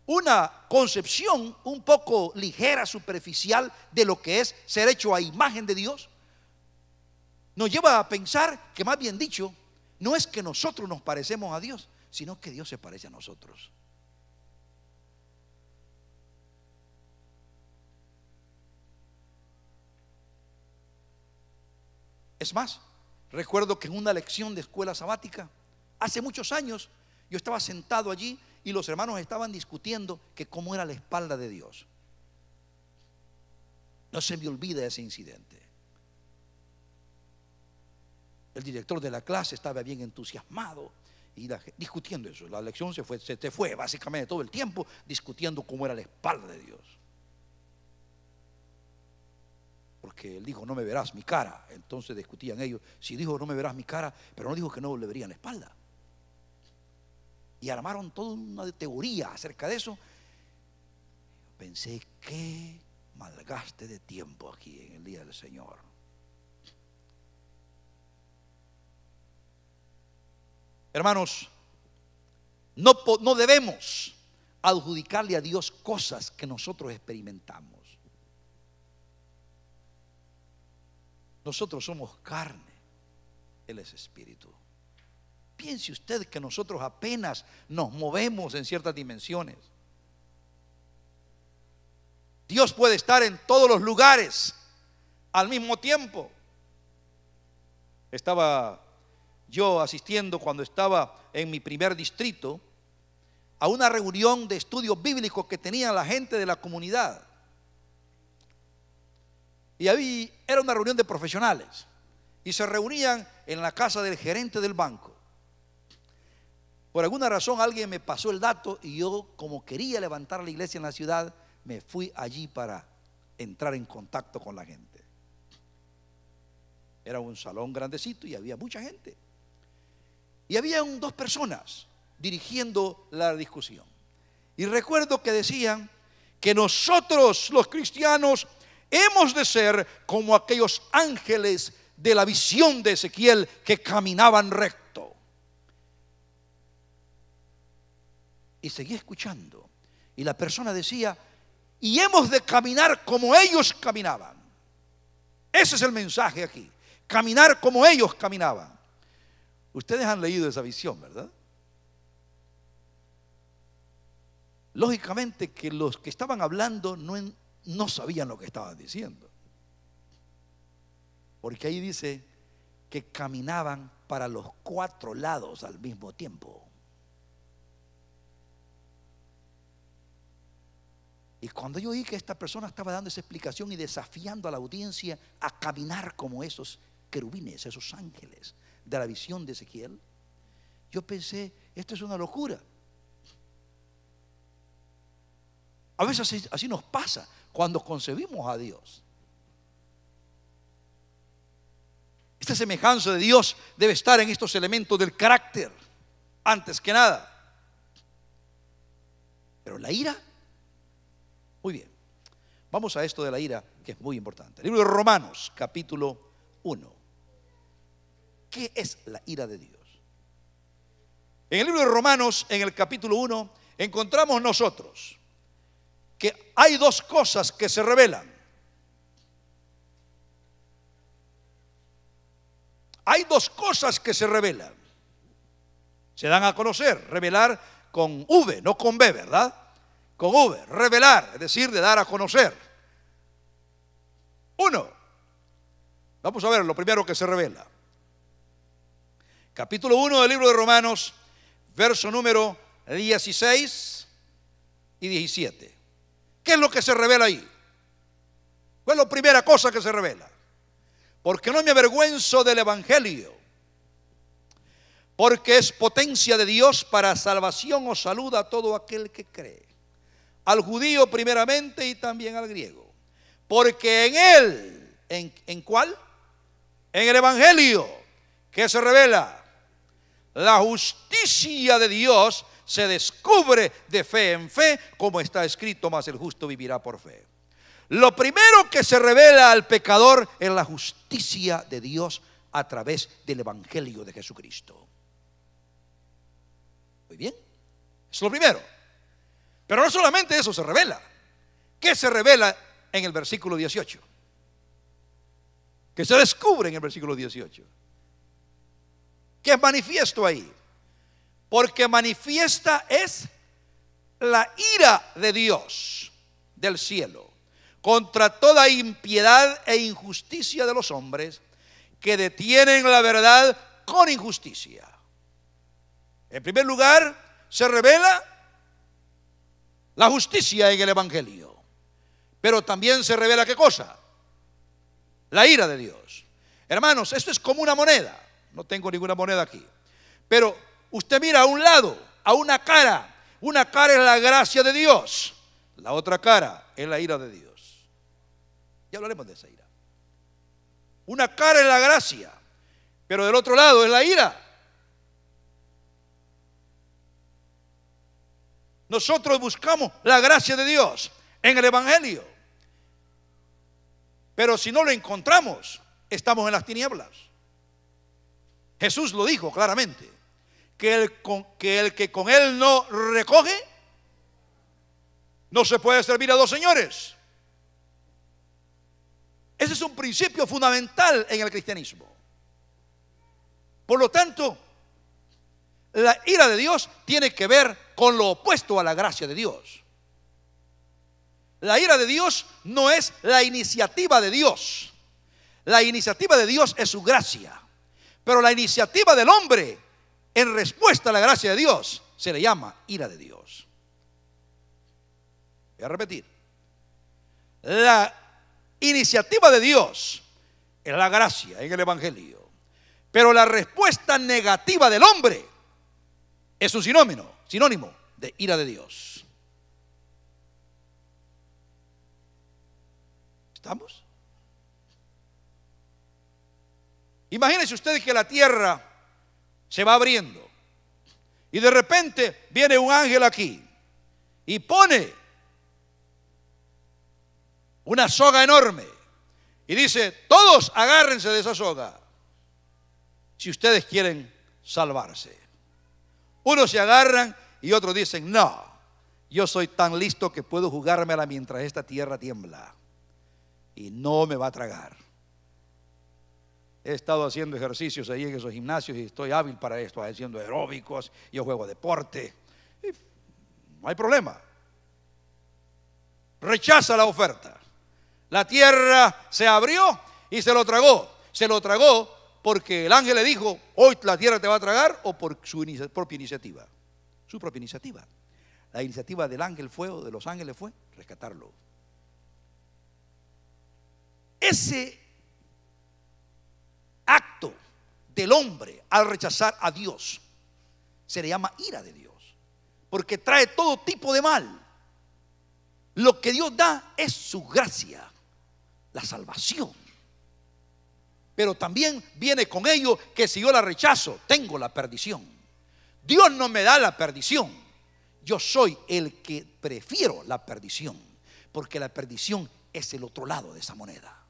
una concepción un poco ligera, superficial de lo que es ser hecho a imagen de Dios, nos lleva a pensar que, más bien dicho, no es que nosotros nos parecemos a Dios, sino que Dios se parece a nosotros. Es más, recuerdo que en una lección de escuela sabática, hace muchos años, yo estaba sentado allí y los hermanos estaban discutiendo que cómo era la espalda de Dios. No se me olvida ese incidente. El director de la clase estaba bien entusiasmado y discutiendo eso. La lección se fue básicamente todo el tiempo discutiendo cómo era la espalda de Dios. Porque él dijo: no me verás mi cara. Entonces discutían ellos: si dijo no me verás mi cara, pero no dijo que no le verían la espalda. Y armaron toda una teoría acerca de eso. Pensé: qué malgaste de tiempo aquí en el día del Señor. Hermanos, no debemos adjudicarle a Dios cosas que nosotros experimentamos. Nosotros somos carne, Él es espíritu. Piense usted que nosotros apenas nos movemos en ciertas dimensiones. Dios puede estar en todos los lugares al mismo tiempo. Estaba yo asistiendo, cuando estaba en mi primer distrito, a una reunión de estudios bíblicos que tenía la gente de la comunidad. Y ahí era una reunión de profesionales y se reunían en la casa del gerente del banco. Por alguna razón alguien me pasó el dato y yo, como quería levantar la iglesia en la ciudad, me fui allí para entrar en contacto con la gente. Era un salón grandecito y había mucha gente. Y había dos personas dirigiendo la discusión. Y recuerdo que decían que nosotros los cristianos hemos de ser como aquellos ángeles de la visión de Ezequiel que caminaban recto. Y seguí escuchando. Y la persona decía, y hemos de caminar como ellos caminaban. Ese es el mensaje aquí. Caminar como ellos caminaban. Ustedes han leído esa visión, ¿verdad? Lógicamente que los que estaban hablando no sabían lo que estaban diciendo. Porque ahí dice que caminaban para los 4 lados al mismo tiempo. Y cuando yo oí que esta persona estaba dando esa explicación y desafiando a la audiencia a caminar como esos querubines, esos ángeles de la visión de Ezequiel, yo pensé, esto es una locura. A veces así nos pasa cuando concebimos a Dios. Esta semejanza de Dios debe estar en estos elementos del carácter, antes que nada. Pero la ira, muy bien, vamos a esto de la ira, que es muy importante. El libro de Romanos, capítulo 1. ¿Qué es la ira de Dios? En el libro de Romanos, en el capítulo 1, encontramos nosotros que hay 2 cosas que se revelan. Hay 2 cosas que se revelan. Se dan a conocer, revelar con V, no con B, ¿verdad? Con V, revelar, es decir, de dar a conocer. 1. Vamos a ver lo primero que se revela. Capítulo 1 del libro de Romanos, verso número 16 y 17. ¿Qué es lo que se revela ahí? ¿Cuál es la primera cosa que se revela? Porque no me avergüenzo del evangelio, porque es potencia de Dios para salvación o salud a todo aquel que cree, al judío primeramente y también al griego. Porque en él, ¿en cuál? En el evangelio, ¿qué se revela? La justicia de Dios se descubre de fe en fe, como está escrito, mas el justo vivirá por fe. Lo primero que se revela al pecador es la justicia de Dios a través del evangelio de Jesucristo. Muy bien, es lo primero. Pero no solamente eso se revela. ¿Qué se revela en el versículo 18? ¿Qué se descubre en el versículo 18? ¿Qué es manifiesto ahí? Porque manifiesta es la ira de Dios del cielo contra toda impiedad e injusticia de los hombres que detienen la verdad con injusticia. En primer lugar, se revela la justicia en el evangelio, pero también se revela ¿qué cosa? La ira de Dios. Hermanos, esto es como una moneda. No tengo ninguna moneda aquí, pero usted mira a un lado, a una cara. Una cara es la gracia de Dios, la otra cara es la ira de Dios. Ya hablaremos de esa ira. Una cara es la gracia, pero del otro lado es la ira. Nosotros buscamos la gracia de Dios en el evangelio, pero si no lo encontramos, estamos en las tinieblas. Jesús lo dijo claramente, que el que con él no recoge, no se puede servir a 2 señores. Ese es un principio fundamental en el cristianismo. Por lo tanto, la ira de Dios tiene que ver con lo opuesto a la gracia de Dios. La ira de Dios no es la iniciativa de Dios. La iniciativa de Dios es su gracia. Pero la iniciativa del hombre en respuesta a la gracia de Dios se le llama ira de Dios. Voy a repetir. La iniciativa de Dios es la gracia en el evangelio. Pero la respuesta negativa del hombre Es un sinónimo de ira de Dios. ¿Estamos? Imagínense ustedes que la tierra se va abriendo y de repente viene un ángel aquí y pone una soga enorme y dice: todos agárrense de esa soga si ustedes quieren salvarse. Unos se agarran y otros dicen: no, yo soy tan listo que puedo jugármela mientras esta tierra tiembla y no me va a tragar. He estado haciendo ejercicios ahí en esos gimnasios y estoy hábil para esto, haciendo aeróbicos, yo juego deporte y no hay problema. Rechaza la oferta. La tierra se abrió y se lo tragó. Se lo tragó porque el ángel le dijo: hoy la tierra te va a tragar, o por su propia iniciativa. Su propia iniciativa. La iniciativa del ángel fue, o de los ángeles fue, rescatarlo. Ese acto del hombre al rechazar a Dios se le llama ira de Dios, porque trae todo tipo de mal. Lo que Dios da es su gracia, la salvación, pero también viene con ello que si yo la rechazo, tengo la perdición. Dios no me da la perdición, yo soy el que prefiero la perdición, porque la perdición es el otro lado de esa moneda.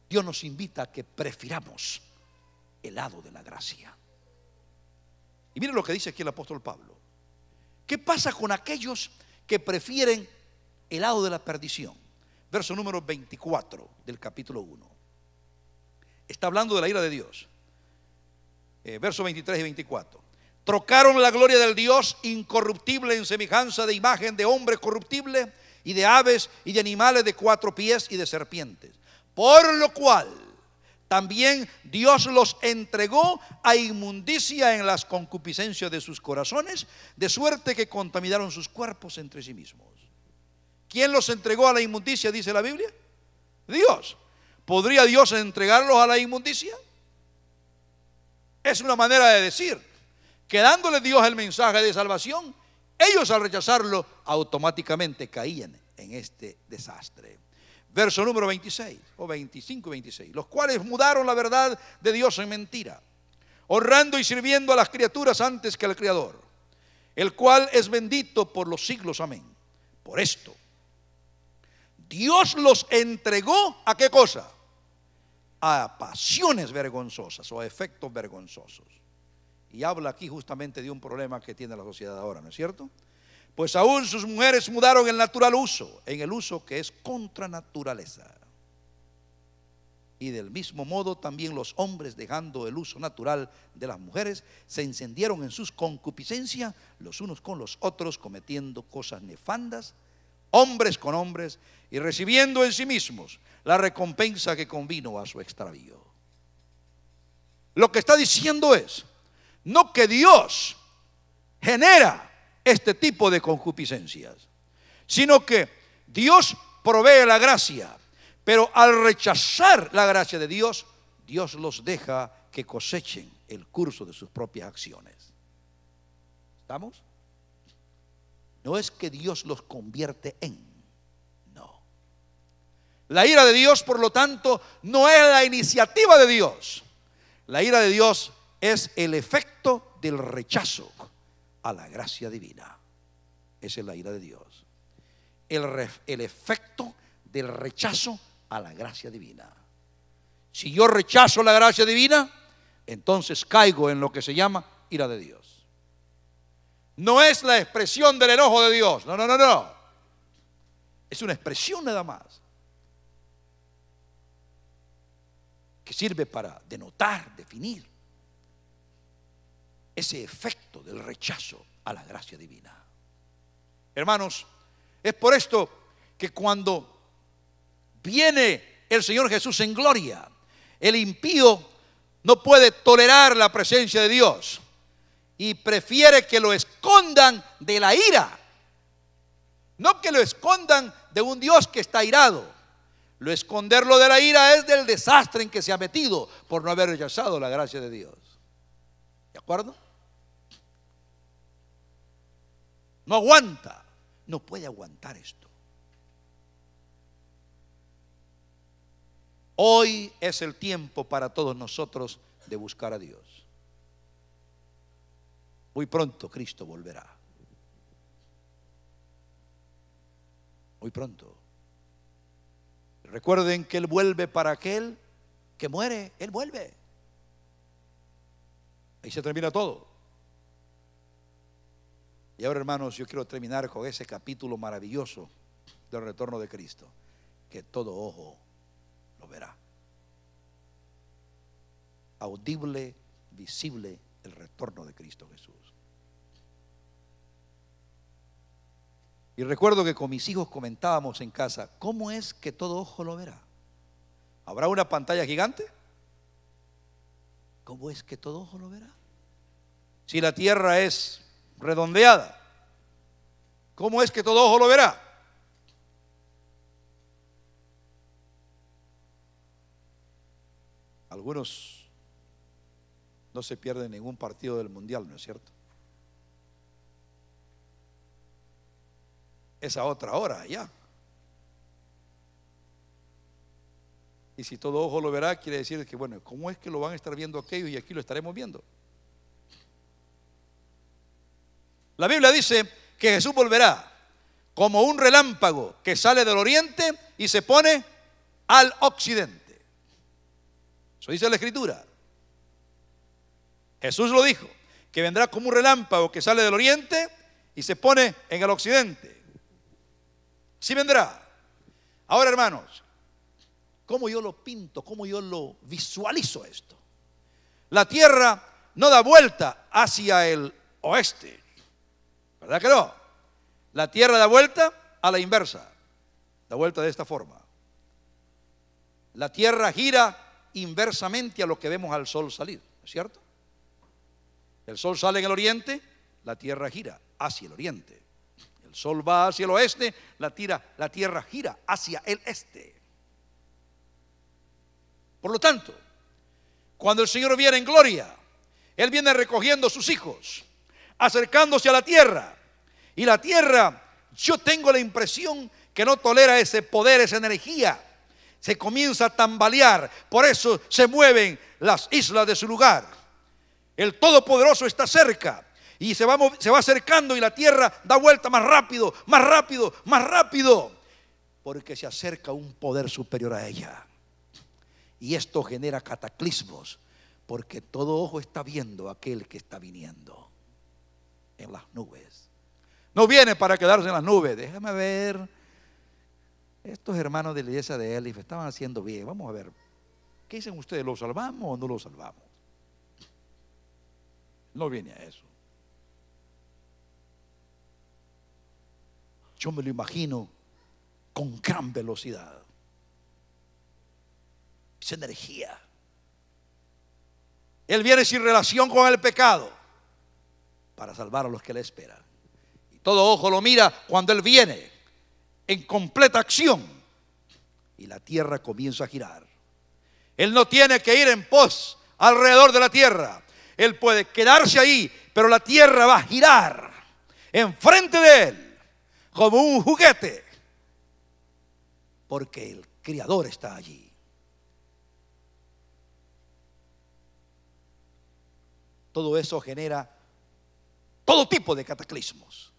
Dios nos invita a que prefiramos el lado de la gracia. Y miren lo que dice aquí el apóstol Pablo. ¿Qué pasa con aquellos que prefieren el lado de la perdición? Verso número 24 del capítulo 1. Está hablando de la ira de Dios. Verso 23 y 24. Trocaron la gloria del Dios incorruptible en semejanza de imagen de hombre corruptible y de aves y de animales de 4 pies y de serpientes. Por lo cual también Dios los entregó a inmundicia en las concupiscencias de sus corazones, de suerte que contaminaron sus cuerpos entre sí mismos. ¿Quién los entregó a la inmundicia, dice la Biblia? Dios. ¿Podría Dios entregarlos a la inmundicia? Es una manera de decir que dándole Dios el mensaje de salvación, ellos al rechazarlo automáticamente caían en este desastre. Verso número 26 o 25 y 26. Los cuales mudaron la verdad de Dios en mentira, honrando y sirviendo a las criaturas antes que al Creador, el cual es bendito por los siglos. Amén. Por esto Dios los entregó ¿a qué cosa? A pasiones vergonzosas o a efectos vergonzosos. Y habla aquí justamente de un problema que tiene la sociedad ahora, ¿no es cierto? Pues aún sus mujeres mudaron el natural uso, en el uso que es contra naturaleza. Y del mismo modo también los hombres, dejando el uso natural de las mujeres, se encendieron en sus concupiscencias los unos con los otros, cometiendo cosas nefandas, hombres con hombres, y recibiendo en sí mismos la recompensa que convino a su extravío. Lo que está diciendo es, no que Dios genera este tipo de concupiscencias, sino que Dios provee la gracia, pero al rechazar la gracia de Dios, Dios los deja que cosechen el curso de sus propias acciones. ¿Estamos? No es que Dios los convierte en, no. La ira de Dios, por lo tanto, no es la iniciativa de Dios. La ira de Dios es el efecto del rechazo a la gracia divina. Esa es la ira de Dios. El efecto del rechazo a la gracia divina. Si yo rechazo la gracia divina, entonces caigo en lo que se llama ira de Dios. No es la expresión del enojo de Dios. No, no, no, no. Es una expresión nada más, que sirve para denotar, definir ese efecto del rechazo a la gracia divina. Hermanos, es por esto que cuando viene el Señor Jesús en gloria, el impío no puede tolerar la presencia de Dios y prefiere que lo escondan de la ira, no que lo escondan de un Dios que está airado. Lo esconderlo de la ira es del desastre en que se ha metido por no haber rechazado la gracia de Dios. ¿De acuerdo? No aguanta, no puede aguantar esto. Hoy es el tiempo para todos nosotros de buscar a Dios. Muy pronto Cristo volverá. Muy pronto. Recuerden que Él vuelve para aquel que muere. Él vuelve. Ahí se termina todo. Y ahora, hermanos, yo quiero terminar con ese capítulo maravilloso del retorno de Cristo, que todo ojo lo verá. Audible, visible, el retorno de Cristo Jesús. Y recuerdo que con mis hijos comentábamos en casa, ¿cómo es que todo ojo lo verá? ¿Habrá una pantalla gigante? ¿Cómo es que todo ojo lo verá? Si la tierra es redondeada, ¿cómo es que todo ojo lo verá? Algunos no se pierden ningún partido del mundial, ¿no es cierto? Es a otra hora ya. Y si todo ojo lo verá, quiere decir que, bueno, ¿cómo es que lo van a estar viendo aquellos y aquí lo estaremos viendo? La Biblia dice que Jesús volverá como un relámpago que sale del oriente y se pone al occidente. Eso dice la Escritura. Jesús lo dijo, que vendrá como un relámpago que sale del oriente y se pone en el occidente. Sí vendrá. Ahora, hermanos, ¿cómo yo lo pinto? ¿Cómo yo lo visualizo esto? La tierra no da vuelta hacia el oeste, ¿verdad que no? La tierra da vuelta a la inversa, da vuelta de esta forma. La tierra gira inversamente a lo que vemos al sol salir, ¿no es cierto? El sol sale en el oriente, la tierra gira hacia el oriente. El sol va hacia el oeste, la tierra gira hacia el este. Por lo tanto, cuando el Señor viene en gloria, Él viene recogiendo a sus hijos, acercándose a la tierra. Y la tierra, yo tengo la impresión que no tolera ese poder, esa energía. Se comienza a tambalear, por eso se mueven las islas de su lugar. El Todopoderoso está cerca y se va acercando y la tierra da vuelta más rápido, más rápido, más rápido, porque se acerca un poder superior a ella. Y esto genera cataclismos, porque todo ojo está viendo a aquel que está viniendo en las nubes. No viene para quedarse en las nubes. Déjame ver, estos hermanos de la iglesia de Elif estaban haciendo bien. Vamos a ver, ¿qué dicen ustedes? ¿Lo salvamos o no lo salvamos? No viene a eso. Yo me lo imagino con gran velocidad. Esa energía. Él viene sin relación con el pecado para salvar a los que le esperan. Y todo ojo lo mira cuando Él viene en completa acción y la tierra comienza a girar. Él no tiene que ir en pos alrededor de la tierra. Él puede quedarse ahí, pero la tierra va a girar enfrente de Él como un juguete, porque el Creador está allí. Todo eso genera todo tipo de cataclismos.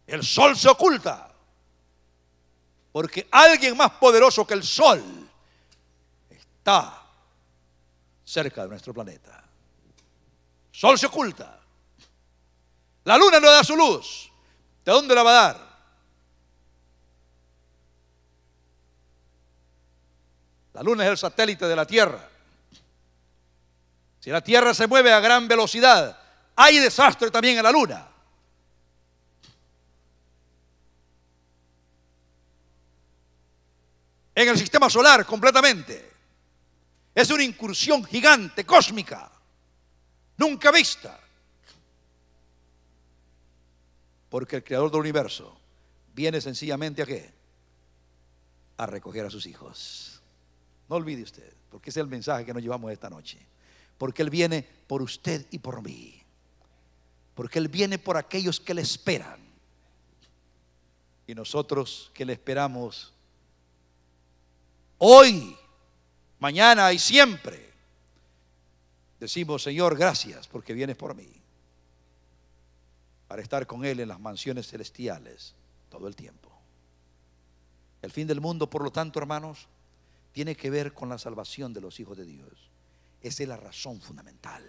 El sol se oculta, porque alguien más poderoso que el sol está cerca de nuestro planeta. El sol se oculta. La luna no da su luz. ¿De dónde la va a dar? La luna es el satélite de la Tierra. Si la Tierra se mueve a gran velocidad, hay desastre también en la luna. En el sistema solar completamente. Es una incursión gigante, cósmica, nunca vista. Porque el Creador del universo viene sencillamente ¿a qué? A recoger a sus hijos. No olvide usted, porque ese es el mensaje que nos llevamos esta noche. porque Él viene por usted y por mí, porque Él viene por aquellos que le esperan. Y nosotros que le esperamos hoy, mañana y siempre, decimos: Señor, gracias porque vienes por mí, para estar con Él en las mansiones celestiales todo el tiempo. El fin del mundo, por lo tanto, hermanos, tiene que ver con la salvación de los hijos de Dios. Esa es la razón fundamental.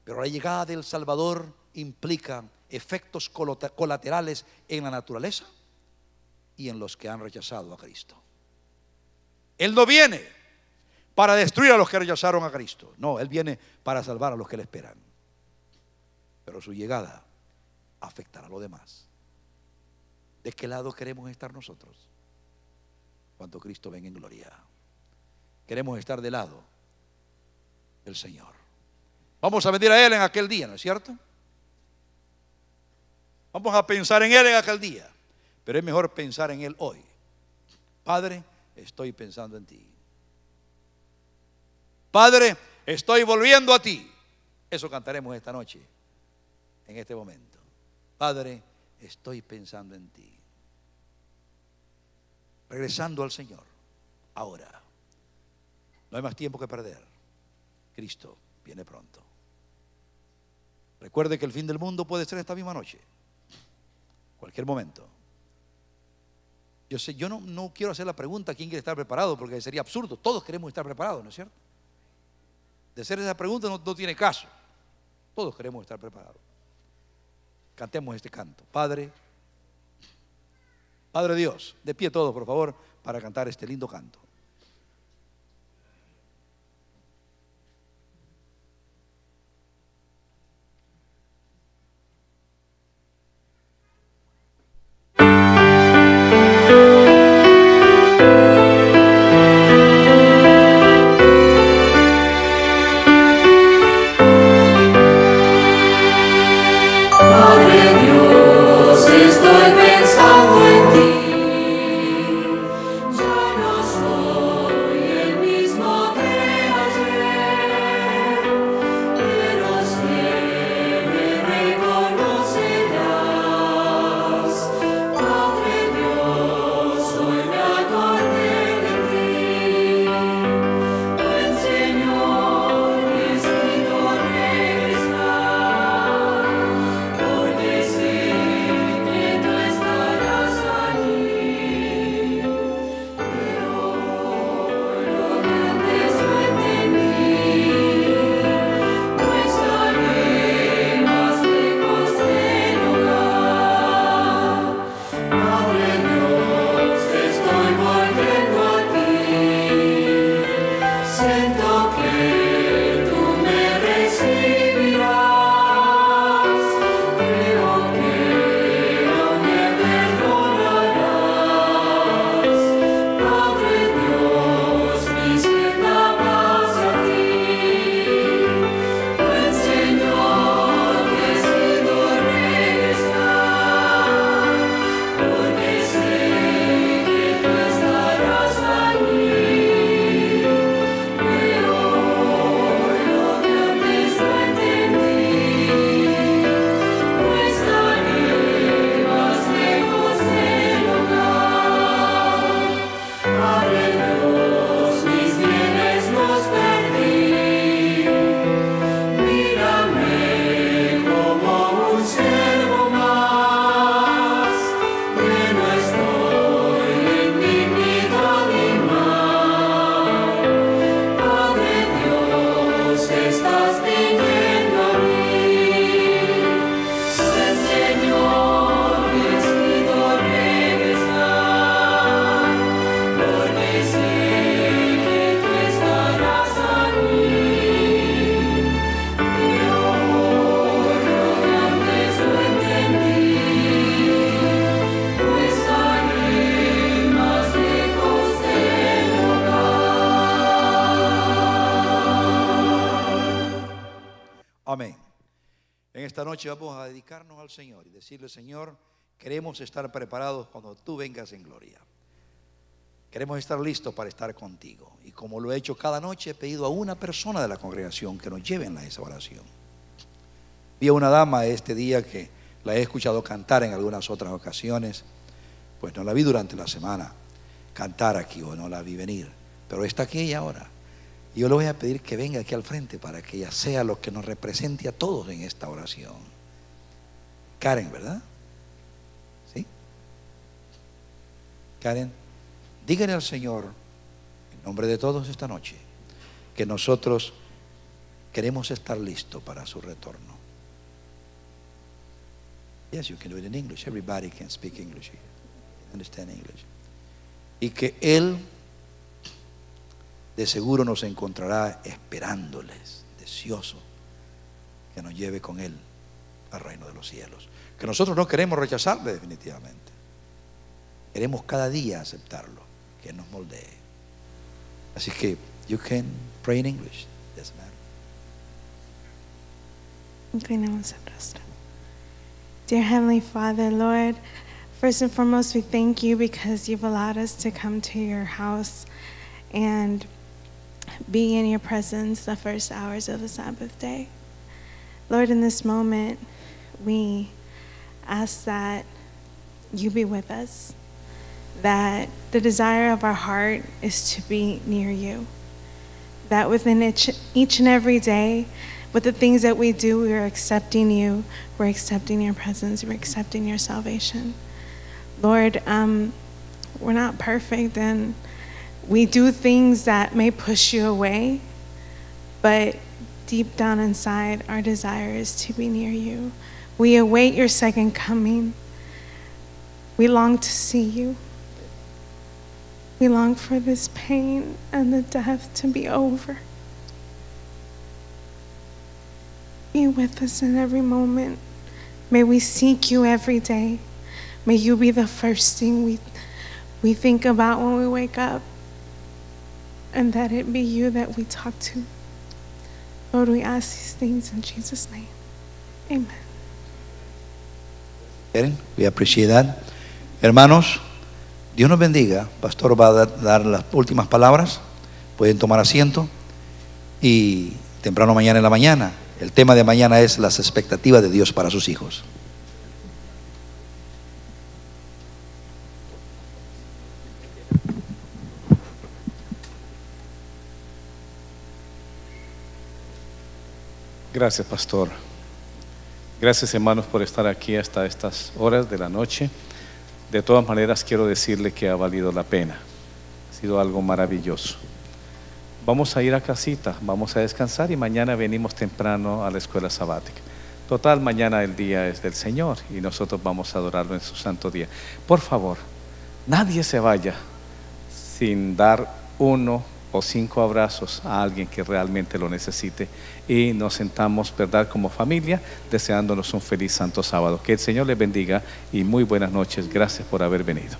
Pero la llegada del Salvador implica efectos colaterales en la naturaleza y en los que han rechazado a Cristo. Él no viene para destruir a los que rechazaron a Cristo. No, Él viene para salvar a los que le esperan. Pero su llegada afectará a los demás. ¿De qué lado queremos estar nosotros cuando Cristo venga en gloria? Queremos estar del lado del Señor. Vamos a venir a Él en aquel día, ¿no es cierto? Vamos a pensar en Él en aquel día, pero es mejor pensar en Él hoy. Padre, estoy pensando en ti. Padre, estoy volviendo a ti. Eso cantaremos esta noche, en este momento. Padre, estoy pensando en ti. Regresando al Señor. Ahora. No hay más tiempo que perder. Cristo viene pronto. Recuerde que el fin del mundo puede ser esta misma noche. Cualquier momento. Yo sé, yo no quiero hacer la pregunta ¿quién quiere estar preparado? Porque sería absurdo. Todos queremos estar preparados, ¿no es cierto? De hacer esa pregunta no tiene caso. Todos queremos estar preparados. Cantemos este canto. Padre Dios, de pie todos, por favor, para cantar este lindo canto. Amén. En esta noche vamos a dedicarnos al Señor y decirle: Señor, queremos estar preparados cuando tú vengas en gloria. Queremos estar listos para estar contigo. Y como lo he hecho cada noche, he pedido a una persona de la congregación que nos lleven a esa oración. Vi a una dama este día que la he escuchado cantar en algunas otras ocasiones. Pues no la vi durante la semana cantar aquí, o no la vi venir, pero está aquí ella ahora. Y yo le voy a pedir que venga aquí al frente para que ella sea lo que nos represente a todos en esta oración. Karen, ¿verdad? ¿Sí? Karen, dígale al Señor, en nombre de todos esta noche, que nosotros queremos estar listos para su retorno. Yes, you can do it in English. Everybody can speak English here. Understand English. Y que Él de seguro nos encontrará esperándoles, deseoso que nos lleve con Él al reino de los cielos. Que nosotros no queremos rechazarle definitivamente. Queremos cada día aceptarlo, que nos moldee. Así que you can pray in English. Doesn't matter. Inclinemos el rostro. Dear Heavenly Father, Lord, first and foremost, we thank you because you've allowed us to come to your house and be in your presence the first hours of the Sabbath day. Lord, in this moment, we ask that you be with us, that the desire of our heart is to be near you, that within each and every day, with the things that we do, we are accepting you, we're accepting your presence, we're accepting your salvation. Lord, we're not perfect and we do things that may push you away, but deep down inside, our desire is to be near you. We await your second coming. We long to see you. We long for this pain and the death to be over. Be with us in every moment. May we seek you every day. May you be the first thing we think about when we wake up. And that it be you that we talk to. Lord, we ask these things in Jesus' name. Amen. We appreciate that. Hermanos, Dios nos bendiga. Pastor va a dar las últimas palabras. Pueden tomar asiento. Y temprano mañana en la mañana, el tema de mañana es las expectativas de Dios para sus hijos. Gracias, pastor. Gracias, hermanos, por estar aquí hasta estas horas de la noche. De todas maneras, quiero decirle que ha valido la pena. Ha sido algo maravilloso. Vamos a ir a casita, vamos a descansar y mañana venimos temprano a la escuela sabática. Total, mañana el día es del Señor y nosotros vamos a adorarlo en su santo día. Por favor, nadie se vaya sin dar 1 o 5 abrazos a alguien que realmente lo necesite, y nos sentamos, ¿verdad?, como familia, deseándonos un feliz santo sábado. Que el Señor les bendiga y muy buenas noches. Gracias por haber venido.